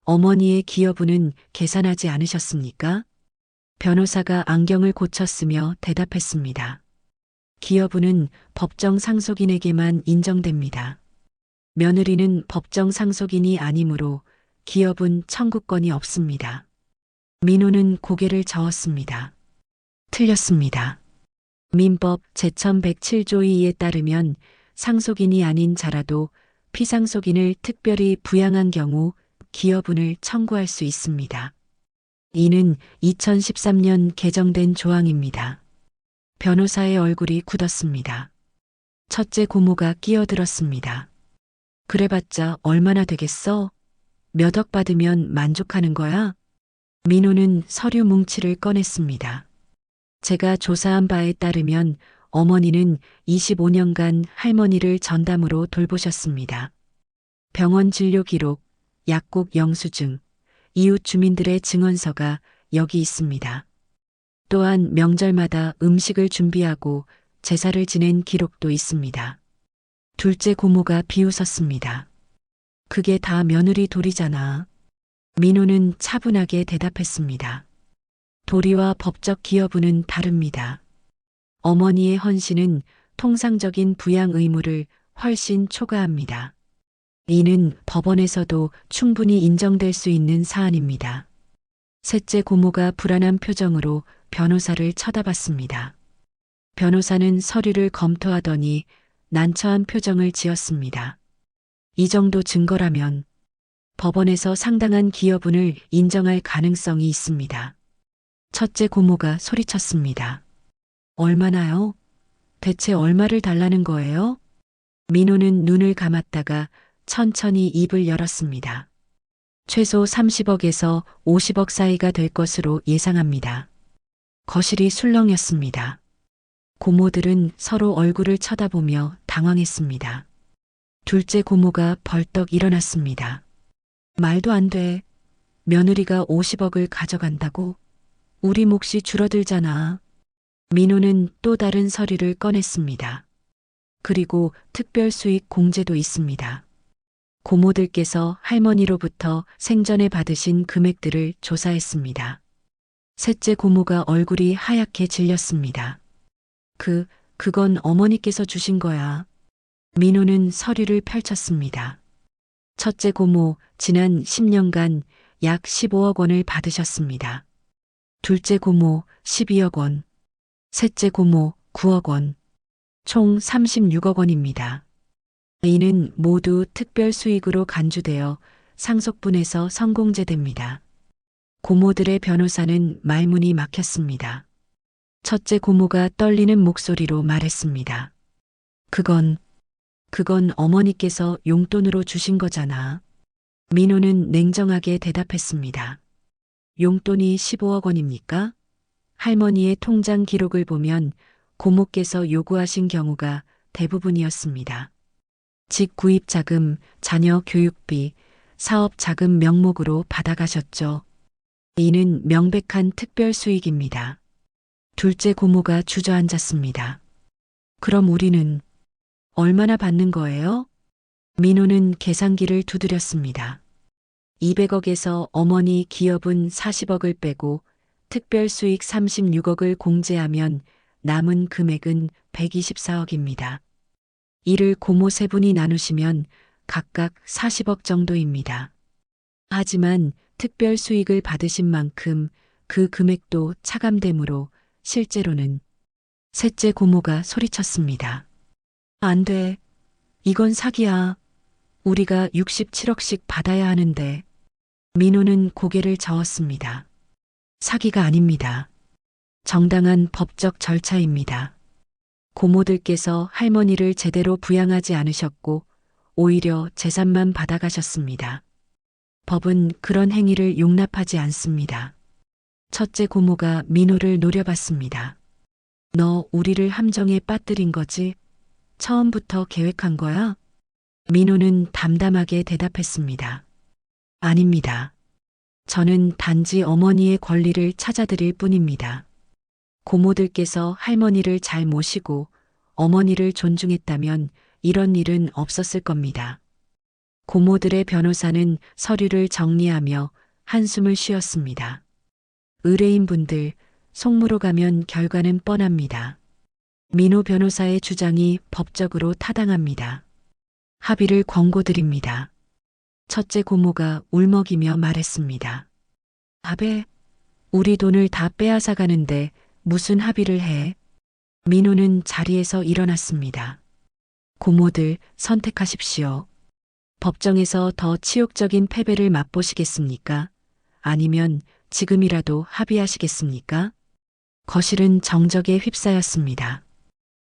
어머니의 기여분은 계산하지 않으셨습니까? 변호사가 안경을 고쳤으며 대답했습니다. 기여분은 법정 상속인에게만 인정됩니다. 며느리는 법정 상속인이 아니므로 기여분 청구권이 없습니다. 민호는 고개를 저었습니다. 틀렸습니다. 민법 제1107조 2에 따르면 상속인이 아닌 자라도 피상속인을 특별히 부양한 경우 기여분을 청구할 수 있습니다. 이는 2013년 개정된 조항입니다. 변호사의 얼굴이 굳었습니다. 첫째 고모가 끼어들었습니다. 그래봤자 얼마나 되겠어? 몇 억 받으면 만족하는 거야? 민호는 서류 뭉치를 꺼냈습니다. 제가 조사한 바에 따르면 어머니는 25년간 할머니를 전담으로 돌보셨습니다. 병원 진료 기록, 약국 영수증, 이웃 주민들의 증언서가 여기 있습니다. 또한 명절마다 음식을 준비하고 제사를 지낸 기록도 있습니다. 둘째 고모가 비웃었습니다. 그게 다 며느리 도리잖아. 민호는 차분하게 대답했습니다. 도리와 법적 기여분은 다릅니다. 어머니의 헌신은 통상적인 부양 의무를 훨씬 초과합니다. 이는 법원에서도 충분히 인정될 수 있는 사안입니다. 셋째 고모가 불안한 표정으로 변호사를 쳐다봤습니다. 변호사는 서류를 검토하더니 난처한 표정을 지었습니다. 이 정도 증거라면 법원에서 상당한 기여분을 인정할 가능성이 있습니다. 첫째 고모가 소리쳤습니다. 얼마나요? 대체 얼마를 달라는 거예요? 민호는 눈을 감았다가 천천히 입을 열었습니다. 최소 30억에서 50억 사이가 될 것으로 예상합니다. 거실이 술렁였습니다. 고모들은 서로 얼굴을 쳐다보며 당황했습니다. 둘째 고모가 벌떡 일어났습니다. 말도 안 돼. 며느리가 50억을 가져간다고? 우리 몫이 줄어들잖아. 민호는 또 다른 서류를 꺼냈습니다. 그리고 특별수익 공제도 있습니다. 고모들께서 할머니로부터 생전에 받으신 금액들을 조사했습니다. 셋째 고모가 얼굴이 하얗게 질렸습니다. 그건 어머니께서 주신 거야. 민호는 서류를 펼쳤습니다. 첫째 고모, 지난 10년간 약 15억 원을 받으셨습니다. 둘째 고모, 12억 원. 셋째 고모, 9억 원. 총 36억 원입니다. 이는 모두 특별 수익으로 간주되어 상속분에서 성공제됩니다. 고모들의 변호사는 말문이 막혔습니다. 첫째 고모가 떨리는 목소리로 말했습니다. 그건 어머니께서 용돈으로 주신 거잖아. 민호는 냉정하게 대답했습니다. 용돈이 15억 원입니까? 할머니의 통장 기록을 보면 고모께서 요구하신 경우가 대부분이었습니다. 집 구입 자금, 자녀 교육비, 사업 자금 명목으로 받아가셨죠. 이는 명백한 특별 수익입니다. 둘째 고모가 주저앉았습니다. 그럼 우리는 얼마나 받는 거예요? 민호는 계산기를 두드렸습니다. 200억에서 어머니 기여분 40억을 빼고 특별 수익 36억을 공제하면 남은 금액은 124억입니다. 이를 고모 세 분이 나누시면 각각 40억 정도입니다. 하지만 특별 수익을 받으신 만큼 그 금액도 차감되므로 실제로는 셋째 고모가 소리쳤습니다. 안 돼. 이건 사기야. 우리가 67억씩 받아야 하는데. 민호는 고개를 저었습니다. 사기가 아닙니다. 정당한 법적 절차입니다. 고모들께서 할머니를 제대로 부양하지 않으셨고 오히려 재산만 받아가셨습니다. 법은 그런 행위를 용납하지 않습니다. 첫째 고모가 민호를 노려봤습니다. 너 우리를 함정에 빠뜨린 거지? 처음부터 계획한 거야? 민호는 담담하게 대답했습니다. 아닙니다. 저는 단지 어머니의 권리를 찾아드릴 뿐입니다. 고모들께서 할머니를 잘 모시고 어머니를 존중했다면 이런 일은 없었을 겁니다. 고모들의 변호사는 서류를 정리하며 한숨을 쉬었습니다. 의뢰인분들, 속무로 가면 결과는 뻔합니다. 민호 변호사의 주장이 법적으로 타당합니다. 합의를 권고드립니다. 첫째 고모가 울먹이며 말했습니다. 아베, 우리 돈을 다 빼앗아 가는데 무슨 합의를 해? 민호는 자리에서 일어났습니다. 고모들 선택하십시오. 법정에서 더 치욕적인 패배를 맛보시겠습니까? 아니면 지금이라도 합의하시겠습니까? 거실은 정적에 휩싸였습니다.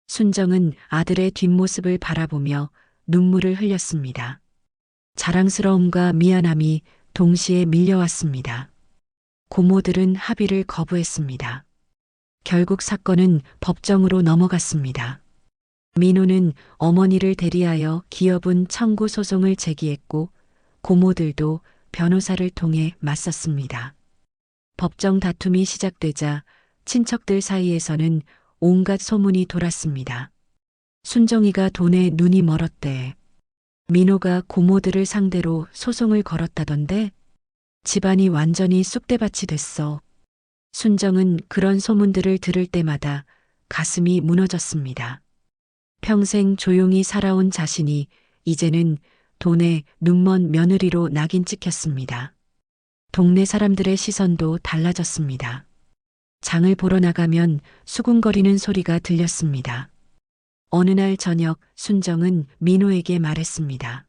순정은 아들의 뒷모습을 바라보며 눈물을 흘렸습니다. 자랑스러움과 미안함이 동시에 밀려왔습니다. 고모들은 합의를 거부했습니다. 결국 사건은 법정으로 넘어갔습니다. 민호는 어머니를 대리하여 기업은 청구 소송을 제기했고 고모들도 변호사를 통해 맞섰습니다. 법정 다툼이 시작되자 친척들 사이에서는 온갖 소문이 돌았습니다. 순정이가 돈에 눈이 멀었대. 민호가 고모들을 상대로 소송을 걸었다던데 집안이 완전히 쑥대밭이 됐어. 순정은 그런 소문들을 들을 때마다 가슴이 무너졌습니다. 평생 조용히 살아온 자신이 이제는 돈에 눈먼 며느리로 낙인 찍혔습니다. 동네 사람들의 시선도 달라졌습니다. 장을 보러 나가면 수군거리는 소리가 들렸습니다. 어느 날 저녁 순정은 민호에게 말했습니다.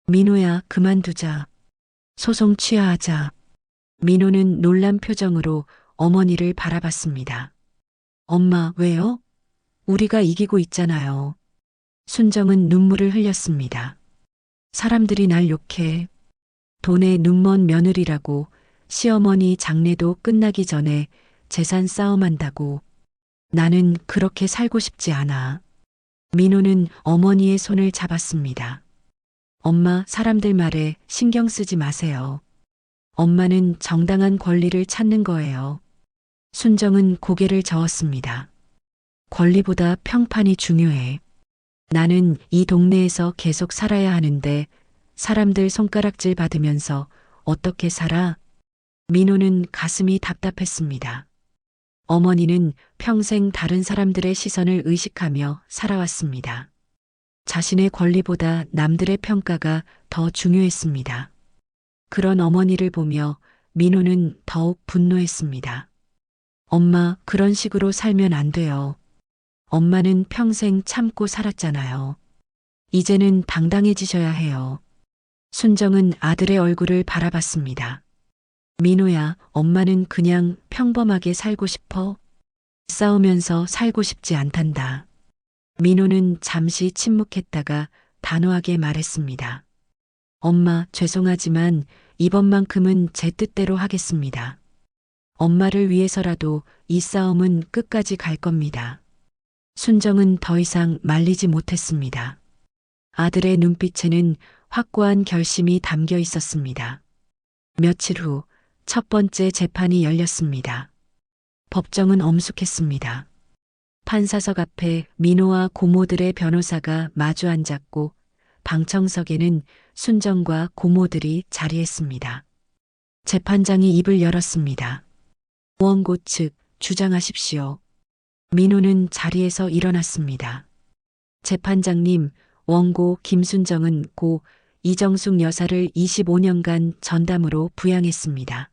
민호야, 그만두자. 소송 취하하자. 민호는 놀란 표정으로 어머니를 바라봤습니다. 엄마, 왜요? 우리가 이기고 있잖아요. 순정은 눈물을 흘렸습니다. 사람들이 날 욕해. 돈에 눈먼 며느리라고, 시어머니 장례도 끝나기 전에 재산 싸움한다고. 나는 그렇게 살고 싶지 않아. 민호는 어머니의 손을 잡았습니다. 엄마, 사람들 말에 신경 쓰지 마세요. 엄마는 정당한 권리를 찾는 거예요. 순정은 고개를 저었습니다. 권리보다 평판이 중요해. 나는 이 동네에서 계속 살아야 하는데 사람들 손가락질 받으면서 어떻게 살아? 민호는 가슴이 답답했습니다. 어머니는 평생 다른 사람들의 시선을 의식하며 살아왔습니다. 자신의 권리보다 남들의 평가가 더 중요했습니다. 그런 어머니를 보며 민호는 더욱 분노했습니다. 엄마, 그런 식으로 살면 안 돼요. 엄마는 평생 참고 살았잖아요. 이제는 당당해지셔야 해요. 순정은 아들의 얼굴을 바라봤습니다. 민호야, 엄마는 그냥 평범하게 살고 싶어? 싸우면서 살고 싶지 않단다. 민호는 잠시 침묵했다가 단호하게 말했습니다. 엄마, 죄송하지만 이번만큼은 제 뜻대로 하겠습니다. 엄마를 위해서라도 이 싸움은 끝까지 갈 겁니다. 순정은 더 이상 말리지 못했습니다. 아들의 눈빛에는 확고한 결심이 담겨 있었습니다. 며칠 후 첫 번째 재판이 열렸습니다. 법정은 엄숙했습니다. 판사석 앞에 민호와 고모들의 변호사가 마주 앉았고 방청석에는 순정과 고모들이 자리했습니다. 재판장이 입을 열었습니다. 원고 측 주장하십시오. 민호는 자리에서 일어났습니다. 재판장님, 원고 김순정은 고 이정숙 여사를 25년간 전담으로 부양했습니다.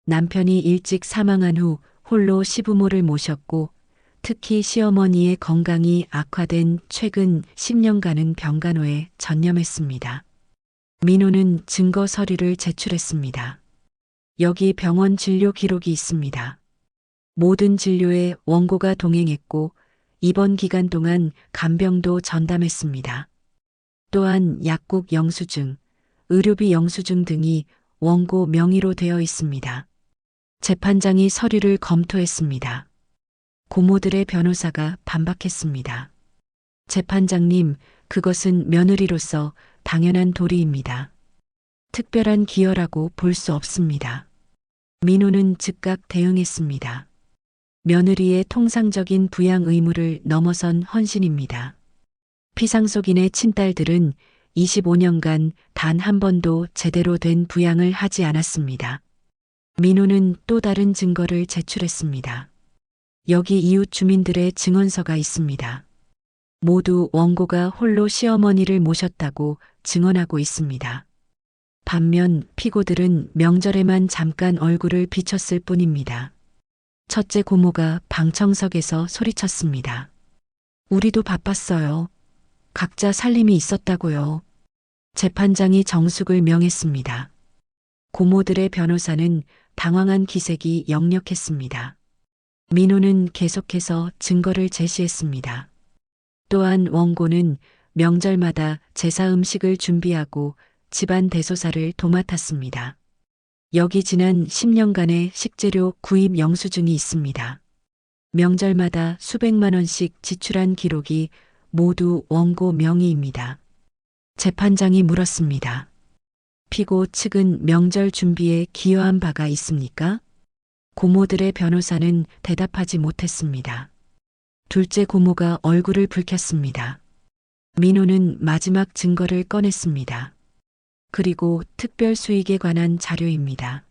남편이 일찍 사망한 후 홀로 시부모를 모셨고 특히 시어머니의 건강이 악화된 최근 10년간은 병간호에 전념했습니다. 민호는 증거 서류를 제출했습니다. 여기 병원 진료 기록이 있습니다. 모든 진료에 원고가 동행했고 입원 기간 동안 간병도 전담했습니다. 또한 약국 영수증, 의료비 영수증 등이 원고 명의로 되어 있습니다. 재판장이 서류를 검토했습니다. 고모들의 변호사가 반박했습니다. 재판장님, 그것은 며느리로서 당연한 도리입니다. 특별한 기여라고 볼 수 없습니다. 민호는 즉각 대응했습니다. 며느리의 통상적인 부양 의무를 넘어선 헌신입니다. 피상속인의 친딸들은 25년간 단 한 번도 제대로 된 부양을 하지 않았습니다. 민호는 또 다른 증거를 제출했습니다. 여기 이웃 주민들의 증언서가 있습니다. 모두 원고가 홀로 시어머니를 모셨다고 증언하고 있습니다. 반면 피고들은 명절에만 잠깐 얼굴을 비쳤을 뿐입니다. 첫째 고모가 방청석에서 소리쳤습니다. 우리도 바빴어요. 각자 살림이 있었다고요. 재판장이 정숙을 명했습니다. 고모들의 변호사는 당황한 기색이 역력했습니다. 민호는 계속해서 증거를 제시했습니다. 또한 원고는 명절마다 제사 음식을 준비하고 집안 대소사를 도맡았습니다. 여기 지난 10년간의 식재료 구입 영수증이 있습니다. 명절마다 수백만 원씩 지출한 기록이 모두 원고 명의입니다. 재판장이 물었습니다. 피고 측은 명절 준비에 기여한 바가 있습니까? 고모들의 변호사는 대답하지 못했습니다. 둘째 고모가 얼굴을 붉혔습니다. 민호는 마지막 증거를 꺼냈습니다. 그리고 특별 수익에 관한 자료입니다.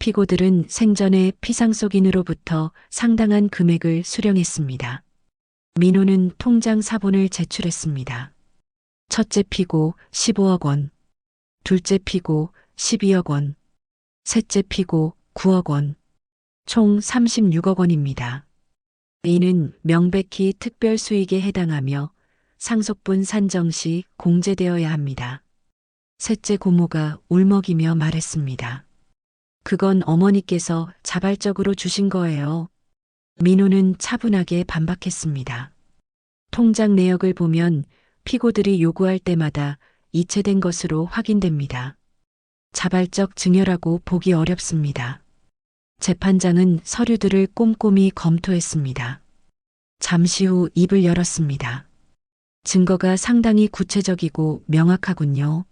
피고들은 생전에 피상속인으로부터 상당한 금액을 수령했습니다. 민호는 통장 사본을 제출했습니다. 첫째 피고 15억 원, 둘째 피고 12억 원, 셋째 피고 9억 원, 총 36억 원입니다. 이는 명백히 특별 수익에 해당하며 상속분 산정 시 공제되어야 합니다. 셋째 고모가 울먹이며 말했습니다. 그건 어머니께서 자발적으로 주신 거예요. 민호는 차분하게 반박했습니다. 통장 내역을 보면 피고들이 요구할 때마다 이체된 것으로 확인됩니다. 자발적 증여라고 보기 어렵습니다. 재판장은 서류들을 꼼꼼히 검토했습니다. 잠시 후 입을 열었습니다. 증거가 상당히 구체적이고 명확하군요.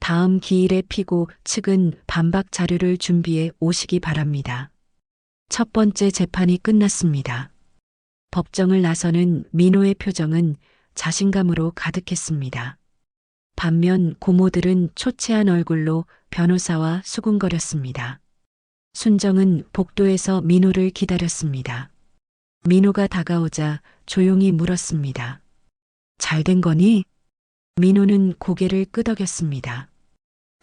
다음 기일에 피고 측은 반박 자료를 준비해 오시기 바랍니다. 첫 번째 재판이 끝났습니다. 법정을 나서는 민호의 표정은 자신감으로 가득했습니다. 반면 고모들은 초췌한 얼굴로 변호사와 수군거렸습니다. 순정은 복도에서 민호를 기다렸습니다. 민호가 다가오자 조용히 물었습니다. 잘 된 거니? 민호는 고개를 끄덕였습니다.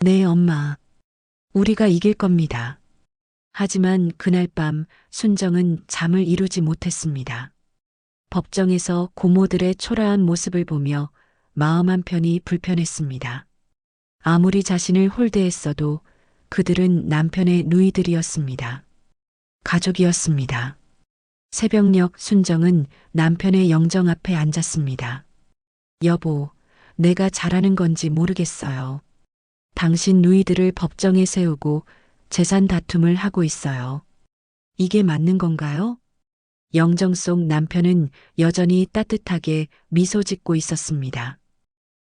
네, 엄마. 우리가 이길 겁니다. 하지만 그날 밤 순정은 잠을 이루지 못했습니다. 법정에서 고모들의 초라한 모습을 보며 마음 한편이 불편했습니다. 아무리 자신을 홀대했어도 그들은 남편의 누이들이었습니다. 가족이었습니다. 새벽녘 순정은 남편의 영정 앞에 앉았습니다. 여보, 내가 잘하는 건지 모르겠어요. 당신 누이들을 법정에 세우고 재산 다툼을 하고 있어요. 이게 맞는 건가요? 영정 속 남편은 여전히 따뜻하게 미소 짓고 있었습니다.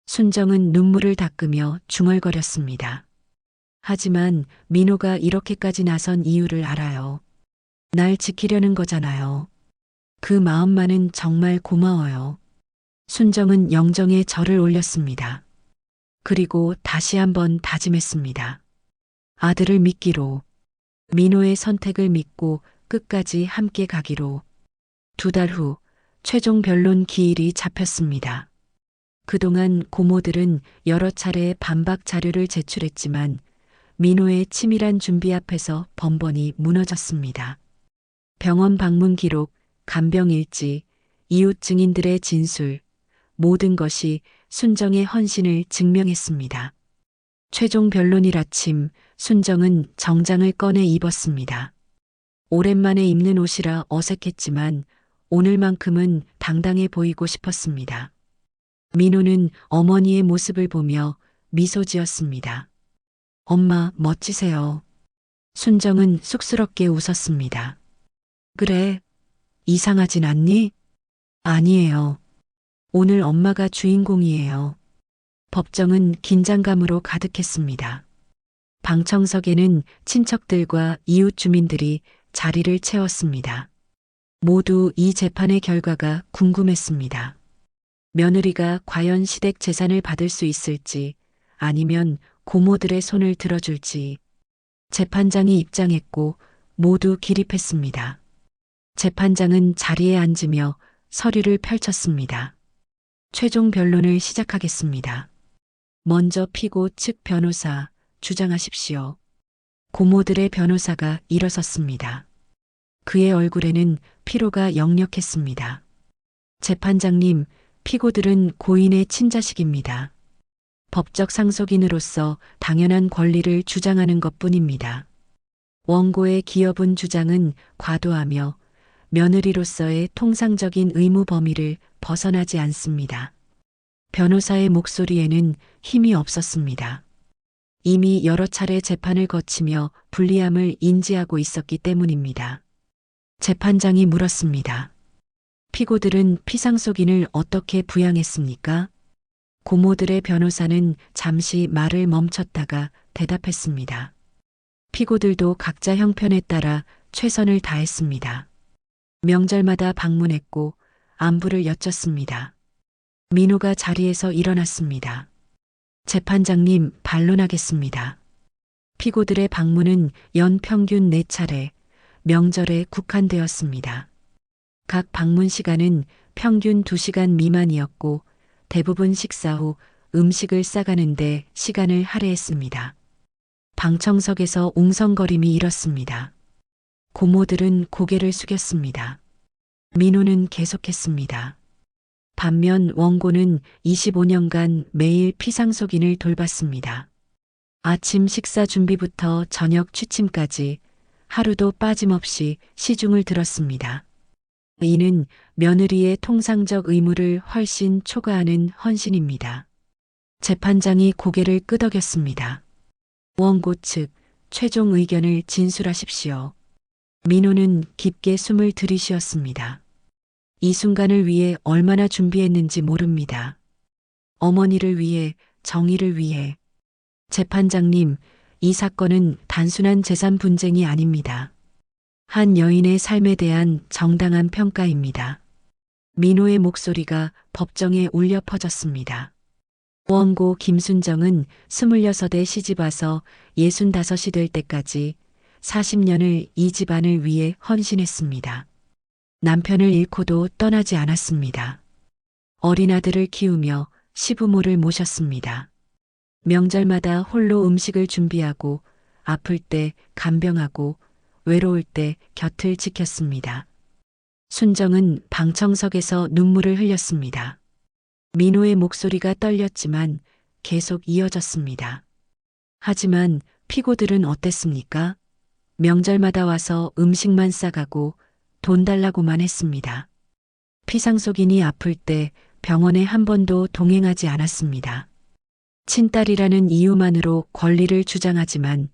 순정은 눈물을 닦으며 중얼거렸습니다. 하지만 민호가 이렇게까지 나선 이유를 알아요. 날 지키려는 거잖아요. 그 마음만은 정말 고마워요. 순정은 영정에 절을 올렸습니다. 그리고 다시 한번 다짐했습니다. 아들을 믿기로, 민호의 선택을 믿고 끝까지 함께 가기로. 2달 후 최종 변론 기일이 잡혔습니다. 그동안 고모들은 여러 차례 반박 자료를 제출했지만 민호의 치밀한 준비 앞에서 번번이 무너졌습니다. 병원 방문 기록, 간병 일지, 이웃 증인들의 진술, 모든 것이 순정의 헌신을 증명했습니다. 최종 변론일 아침, 순정은 정장을 꺼내 입었습니다. 오랜만에 입는 옷이라 어색했지만 오늘만큼은 당당해 보이고 싶었습니다. 민호는 어머니의 모습을 보며 미소 지었습니다. 엄마, 멋지세요. 순정은 쑥스럽게 웃었습니다. 그래, 이상하진 않니? 아니에요. 오늘 엄마가 주인공이에요. 법정은 긴장감으로 가득했습니다. 방청석에는 친척들과 이웃 주민들이 자리를 채웠습니다. 모두 이 재판의 결과가 궁금했습니다. 며느리가 과연 시댁 재산을 받을 수 있을지 아니면 고모들의 손을 들어줄지 재판장이 입장했고 모두 기립했습니다. 재판장은 자리에 앉으며 서류를 펼쳤습니다. 최종 변론을 시작하겠습니다. 먼저 피고 측 변호사 주장하십시오. 고모들의 변호사가 일어섰습니다. 그의 얼굴에는 피로가 역력했습니다. 재판장님, 피고들은 고인의 친자식입니다. 법적 상속인으로서 당연한 권리를 주장하는 것뿐입니다. 원고의 기여분 주장은 과도하며 며느리로서의 통상적인 의무 범위를 벗어나지 않습니다. 변호사의 목소리에는 힘이 없었습니다. 이미 여러 차례 재판을 거치며 불리함을 인지하고 있었기 때문입니다. 재판장이 물었습니다. 피고들은 피상속인을 어떻게 부양했습니까? 고모들의 변호사는 잠시 말을 멈췄다가 대답했습니다. 피고들도 각자 형편에 따라 최선을 다했습니다. 명절마다 방문했고 안부를 여쭙습니다. 민호가 자리에서 일어났습니다. 재판장님, 반론하겠습니다. 피고들의 방문은 연 평균 4차례, 명절에 국한되었습니다. 각 방문 시간은 평균 2시간 미만이었고 대부분 식사 후 음식을 싸가는데 시간을 할애했습니다. 방청석에서 웅성거림이 일었습니다. 고모들은 고개를 숙였습니다. 민호는 계속했습니다. 반면 원고는 25년간 매일 피상속인을 돌봤습니다. 아침 식사 준비부터 저녁 취침까지 하루도 빠짐없이 시중을 들었습니다. 이는 며느리의 통상적 의무를 훨씬 초과하는 헌신입니다. 재판장이 고개를 끄덕였습니다. 원고 측 최종 의견을 진술하십시오. 민호는 깊게 숨을 들이쉬었습니다. 이 순간을 위해 얼마나 준비했는지 모릅니다. 어머니를 위해, 정의를 위해. 재판장님, 이 사건은 단순한 재산 분쟁이 아닙니다. 한 여인의 삶에 대한 정당한 평가입니다. 민호의 목소리가 법정에 울려 퍼졌습니다. 원고 김순정은 26에 시집와서 65이 될 때까지 40년을 이 집안을 위해 헌신했습니다. 남편을 잃고도 떠나지 않았습니다. 어린 아들을 키우며 시부모를 모셨습니다. 명절마다 홀로 음식을 준비하고 아플 때 간병하고 외로울 때 곁을 지켰습니다. 순정은 방청석에서 눈물을 흘렸습니다. 민호의 목소리가 떨렸지만 계속 이어졌습니다. 하지만 피고들은 어땠습니까? 명절마다 와서 음식만 싸가고 돈 달라고만 했습니다. 피상속인이 아플 때 병원에 한 번도 동행하지 않았습니다. 친딸이라는 이유만으로 권리를 주장하지만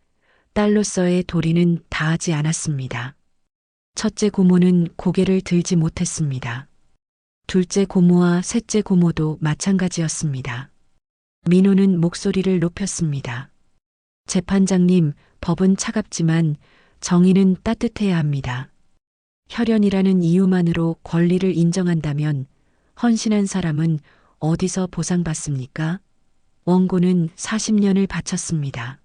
딸로서의 도리는 다하지 않았습니다. 첫째 고모는 고개를 들지 못했습니다. 둘째 고모와 셋째 고모도 마찬가지였습니다. 민호는 목소리를 높였습니다. 재판장님, 법은 차갑지만 정의는 따뜻해야 합니다. 혈연이라는 이유만으로 권리를 인정한다면 헌신한 사람은 어디서 보상받습니까? 원고는 40년을 바쳤습니다.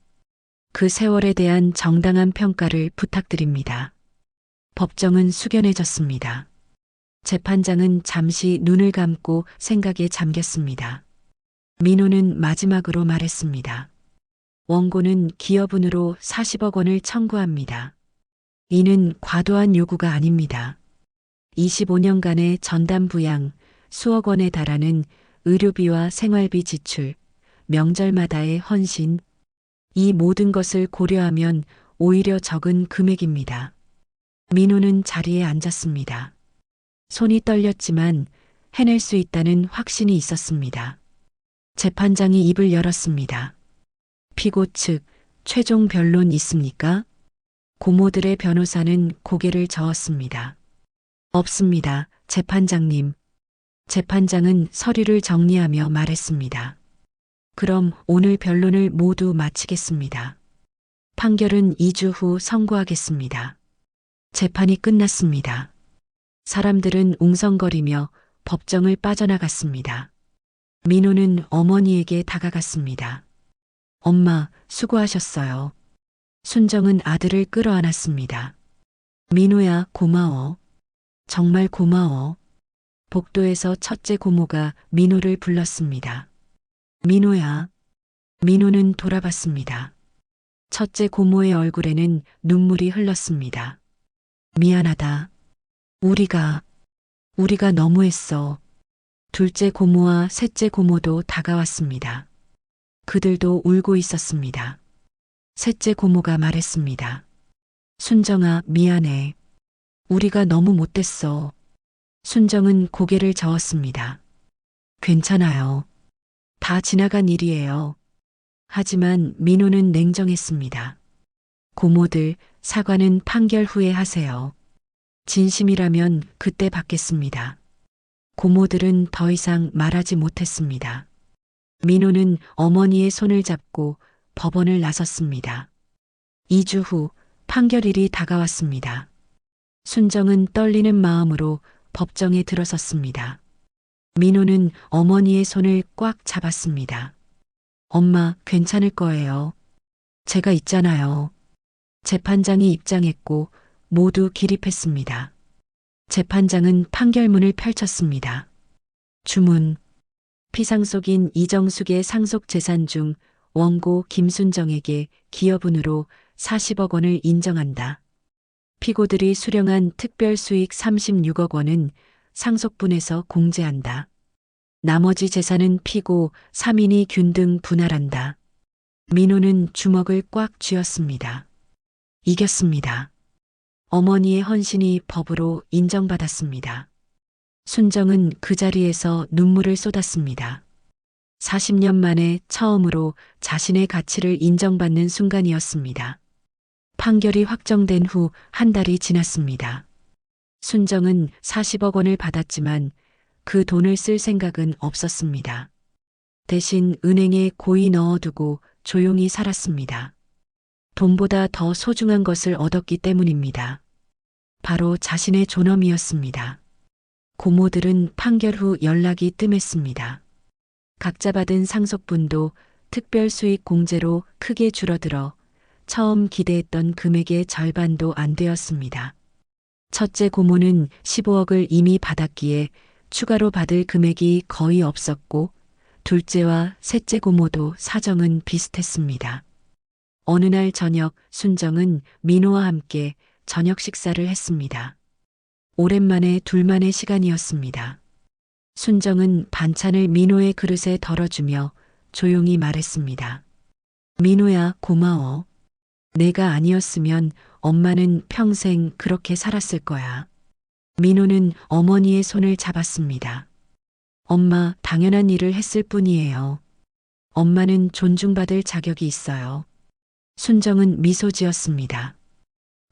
그 세월에 대한 정당한 평가를 부탁드립니다. 법정은 숙연해졌습니다. 재판장은 잠시 눈을 감고 생각에 잠겼습니다. 민호는 마지막으로 말했습니다. 원고는 기여분으로 40억 원을 청구합니다. 이는 과도한 요구가 아닙니다. 25년간의 전담 부양, 수억 원에 달하는 의료비와 생활비 지출, 명절마다의 헌신, 이 모든 것을 고려하면 오히려 적은 금액입니다. 민호는 자리에 앉았습니다. 손이 떨렸지만 해낼 수 있다는 확신이 있었습니다. 재판장이 입을 열었습니다. 피고 측 최종 변론 있습니까? 고모들의 변호사는 고개를 저었습니다. 없습니다, 재판장님. 재판장은 서류를 정리하며 말했습니다. 그럼 오늘 변론을 모두 마치겠습니다. 판결은 2주 후 선고하겠습니다. 재판이 끝났습니다. 사람들은 웅성거리며 법정을 빠져나갔습니다. 민호는 어머니에게 다가갔습니다. 엄마, 수고하셨어요. 순정은 아들을 끌어안았습니다. 민호야, 고마워. 정말 고마워. 복도에서 첫째 고모가 민호를 불렀습니다. 민호야. 민호는 돌아봤습니다. 첫째 고모의 얼굴에는 눈물이 흘렀습니다. 미안하다. 우리가 너무했어. 둘째 고모와 셋째 고모도 다가왔습니다. 그들도 울고 있었습니다. 셋째 고모가 말했습니다. 순정아, 미안해. 우리가 너무 못됐어. 순정은 고개를 저었습니다. 괜찮아요. 다 지나간 일이에요. 하지만 민호는 냉정했습니다. 고모들, 사과는 판결 후에 하세요. 진심이라면 그때 받겠습니다. 고모들은 더 이상 말하지 못했습니다. 민호는 어머니의 손을 잡고 법원을 나섰습니다. 2주 후 판결일이 다가왔습니다. 순정은 떨리는 마음으로 법정에 들어섰습니다. 민호는 어머니의 손을 꽉 잡았습니다. 엄마, 괜찮을 거예요. 제가 있잖아요. 재판장이 입장했고 모두 기립했습니다. 재판장은 판결문을 펼쳤습니다. 주문. 피상속인 이정숙의 상속재산 중 원고 김순정에게 기여분으로 40억 원을 인정한다. 피고들이 수령한 특별수익 36억 원은 상속분에서 공제한다. 나머지 재산은 피고 3인이 균등 분할한다. 민호는 주먹을 꽉 쥐었습니다. 이겼습니다. 어머니의 헌신이 법으로 인정받았습니다. 순정은 그 자리에서 눈물을 쏟았습니다. 40년 만에 처음으로 자신의 가치를 인정받는 순간이었습니다. 판결이 확정된 후 한 달이 지났습니다. 순정은 40억 원을 받았지만 그 돈을 쓸 생각은 없었습니다. 대신 은행에 고이 넣어두고 조용히 살았습니다. 돈보다 더 소중한 것을 얻었기 때문입니다. 바로 자신의 존엄이었습니다. 고모들은 판결 후 연락이 뜸했습니다. 각자 받은 상속분도 특별수익 공제로 크게 줄어들어 처음 기대했던 금액의 절반도 안 되었습니다. 첫째 고모는 15억을 이미 받았기에 추가로 받을 금액이 거의 없었고 둘째와 셋째 고모도 사정은 비슷했습니다. 어느 날 저녁 순정은 민호와 함께 저녁 식사를 했습니다. 오랜만에 둘만의 시간이었습니다. 순정은 반찬을 민호의 그릇에 덜어주며 조용히 말했습니다. 민호야, 고마워. 내가 아니었으면 엄마는 평생 그렇게 살았을 거야. 민호는 어머니의 손을 잡았습니다. 엄마, 당연한 일을 했을 뿐이에요. 엄마는 존중받을 자격이 있어요. 순정은 미소 지었습니다.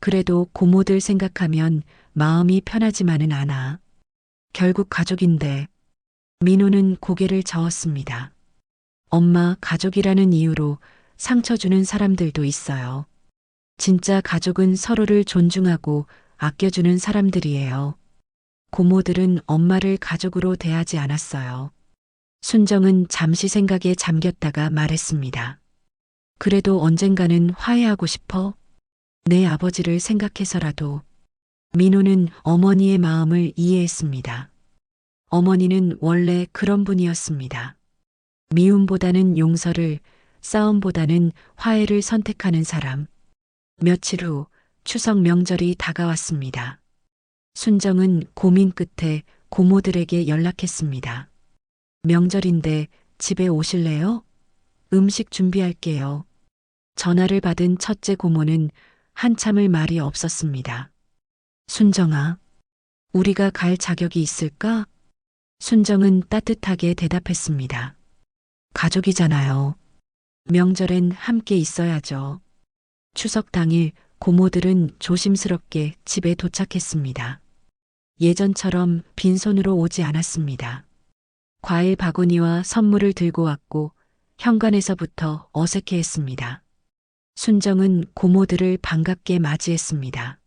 그래도 고모들 생각하면 마음이 편하지만은 않아. 결국 가족인데. 민호는 고개를 저었습니다. 엄마, 가족이라는 이유로 상처 주는 사람들도 있어요. 진짜 가족은 서로를 존중하고 아껴주는 사람들이에요. 고모들은 엄마를 가족으로 대하지 않았어요. 순정은 잠시 생각에 잠겼다가 말했습니다. 그래도 언젠가는 화해하고 싶어? 내 아버지를 생각해서라도. 민호는 어머니의 마음을 이해했습니다. 어머니는 원래 그런 분이었습니다. 미움보다는 용서를, 싸움보다는 화해를 선택하는 사람. 며칠 후 추석 명절이 다가왔습니다. 순정은 고민 끝에 고모들에게 연락했습니다. 명절인데 집에 오실래요? 음식 준비할게요. 전화를 받은 첫째 고모는 한참을 말이 없었습니다. 순정아, 우리가 갈 자격이 있을까? 순정은 따뜻하게 대답했습니다. 가족이잖아요. 명절엔 함께 있어야죠. 추석 당일 고모들은 조심스럽게 집에 도착했습니다. 예전처럼 빈손으로 오지 않았습니다. 과일 바구니와 선물을 들고 왔고 현관에서부터 어색해했습니다. 순정은 고모들을 반갑게 맞이했습니다.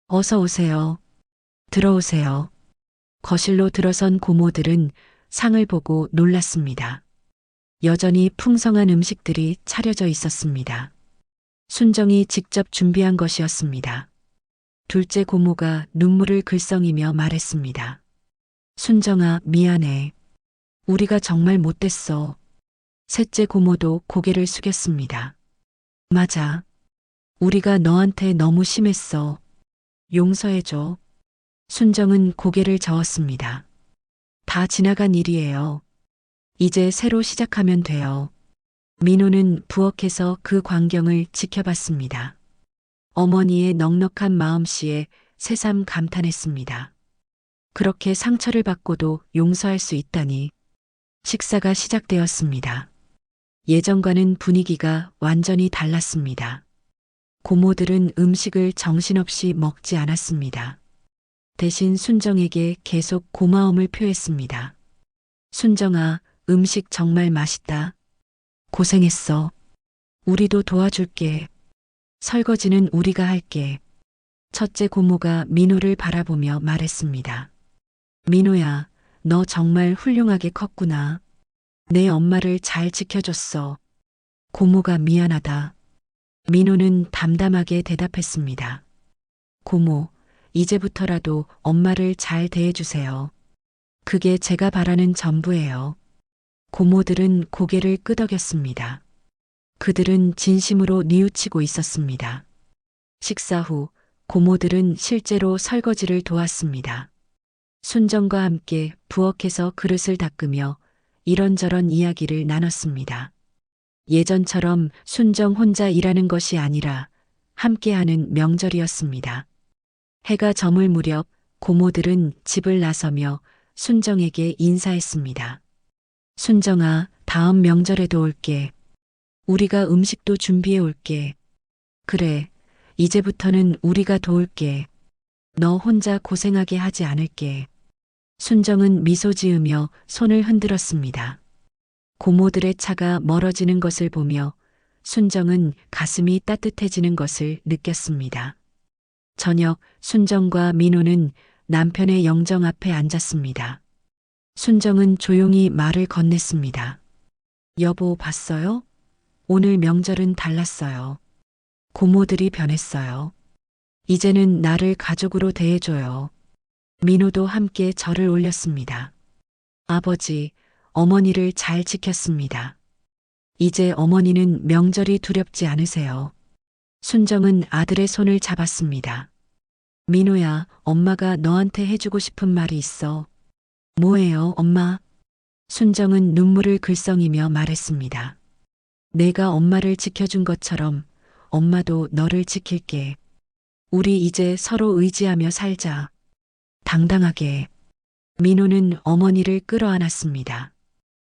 어서 오세요. 들어오세요. 거실로 들어선 고모들은 상을 보고 놀랐습니다. 여전히 풍성한 음식들이 차려져 있었습니다. 순정이 직접 준비한 것이었습니다. 둘째 고모가 눈물을 글썽이며 말했습니다. 순정아, 미안해. 우리가 정말 못됐어. 셋째 고모도 고개를 숙였습니다. 맞아. 우리가 너한테 너무 심했어. 용서해줘. 순정은 고개를 저었습니다. 다 지나간 일이에요. 이제 새로 시작하면 돼요. 민호는 부엌에서 그 광경을 지켜봤습니다. 어머니의 넉넉한 마음씨에 새삼 감탄했습니다. 그렇게 상처를 받고도 용서할 수 있다니. 식사가 시작되었습니다. 예전과는 분위기가 완전히 달랐습니다. 고모들은 음식을 정신없이 먹지 않았습니다. 대신 순정에게 계속 고마움을 표했습니다. 순정아, 음식 정말 맛있다. 고생했어. 우리도 도와줄게. 설거지는 우리가 할게. 첫째 고모가 민호를 바라보며 말했습니다. 민호야, 너 정말 훌륭하게 컸구나. 내 엄마를 잘 지켜줬어. 고모가 미안하다. 민호는 담담하게 대답했습니다. 고모, 이제부터라도 엄마를 잘 대해주세요. 그게 제가 바라는 전부예요. 고모들은 고개를 끄덕였습니다. 그들은 진심으로 뉘우치고 있었습니다. 식사 후 고모들은 실제로 설거지를 도왔습니다. 순정과 함께 부엌에서 그릇을 닦으며 이런저런 이야기를 나눴습니다. 예전처럼 순정 혼자 일하는 것이 아니라 함께하는 명절이었습니다. 해가 저물 무렵 고모들은 집을 나서며 순정에게 인사했습니다. 순정아, 다음 명절에도 올게. 우리가 음식도 준비해 올게. 그래, 이제부터는 우리가 도울게. 너 혼자 고생하게 하지 않을게. 순정은 미소 지으며 손을 흔들었습니다. 고모들의 차가 멀어지는 것을 보며 순정은 가슴이 따뜻해지는 것을 느꼈습니다. 저녁 순정과 민호는 남편의 영정 앞에 앉았습니다. 순정은 조용히 말을 건넸습니다. 여보, 봤어요? 오늘 명절은 달랐어요. 고모들이 변했어요. 이제는 나를 가족으로 대해줘요. 민호도 함께 절을 올렸습니다. 아버지, 어머니를 잘 지켰습니다. 이제 어머니는 명절이 두렵지 않으세요. 순정은 아들의 손을 잡았습니다. 민호야, 엄마가 너한테 해주고 싶은 말이 있어. 뭐예요, 엄마? 순정은 눈물을 글썽이며 말했습니다. 내가 엄마를 지켜준 것처럼 엄마도 너를 지킬게. 우리 이제 서로 의지하며 살자. 당당하게. 민호는 어머니를 끌어안았습니다.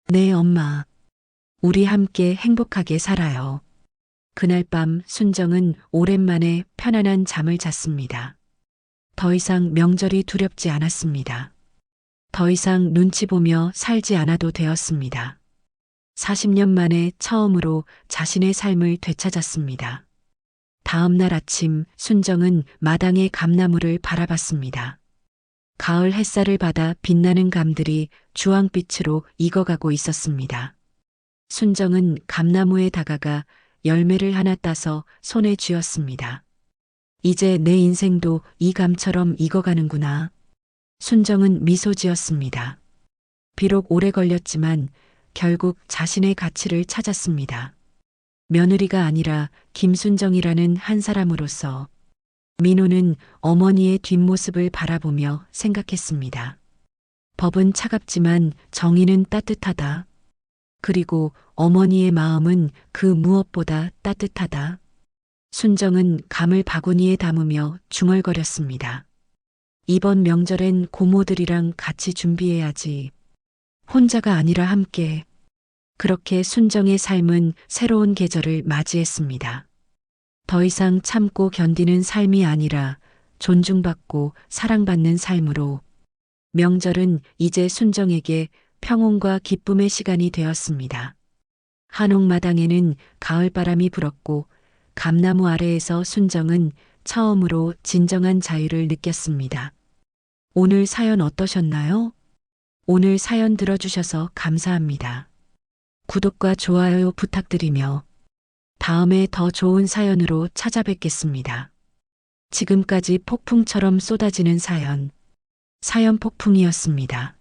네, 엄마. 우리 함께 행복하게 살아요. 그날 밤 순정은 오랜만에 편안한 잠을 잤습니다. 더 이상 명절이 두렵지 않았습니다. 더 이상 눈치 보며 살지 않아도 되었습니다. 40년 만에 처음으로 자신의 삶을 되찾았습니다. 다음 날 아침 순정은 마당의 감나무를 바라봤습니다. 가을 햇살을 받아 빛나는 감들이 주황빛으로 익어가고 있었습니다. 순정은 감나무에 다가가 열매를 하나 따서 손에 쥐었습니다. 이제 내 인생도 이 감처럼 익어가는구나. 순정은 미소 지었습니다. 비록 오래 걸렸지만 결국 자신의 가치를 찾았습니다. 며느리가 아니라 김순정이라는 한 사람으로서 민호는 어머니의 뒷모습을 바라보며 생각했습니다. 법은 차갑지만 정의는 따뜻하다. 그리고 어머니의 마음은 그 무엇보다 따뜻하다. 순정은 감을 바구니에 담으며 중얼거렸습니다. 이번 명절엔 고모들이랑 같이 준비해야지. 혼자가 아니라 함께. 그렇게 순정의 삶은 새로운 계절을 맞이했습니다. 더 이상 참고 견디는 삶이 아니라 존중받고 사랑받는 삶으로 명절은 이제 순정에게 평온과 기쁨의 시간이 되었습니다. 한옥마당에는 가을바람이 불었고 감나무 아래에서 순정은 처음으로 진정한 자유를 느꼈습니다. 오늘 사연 어떠셨나요? 오늘 사연 들어주셔서 감사합니다. 구독과 좋아요 부탁드리며 다음에 더 좋은 사연으로 찾아뵙겠습니다. 지금까지 폭풍처럼 쏟아지는 사연, 사연 폭풍이었습니다.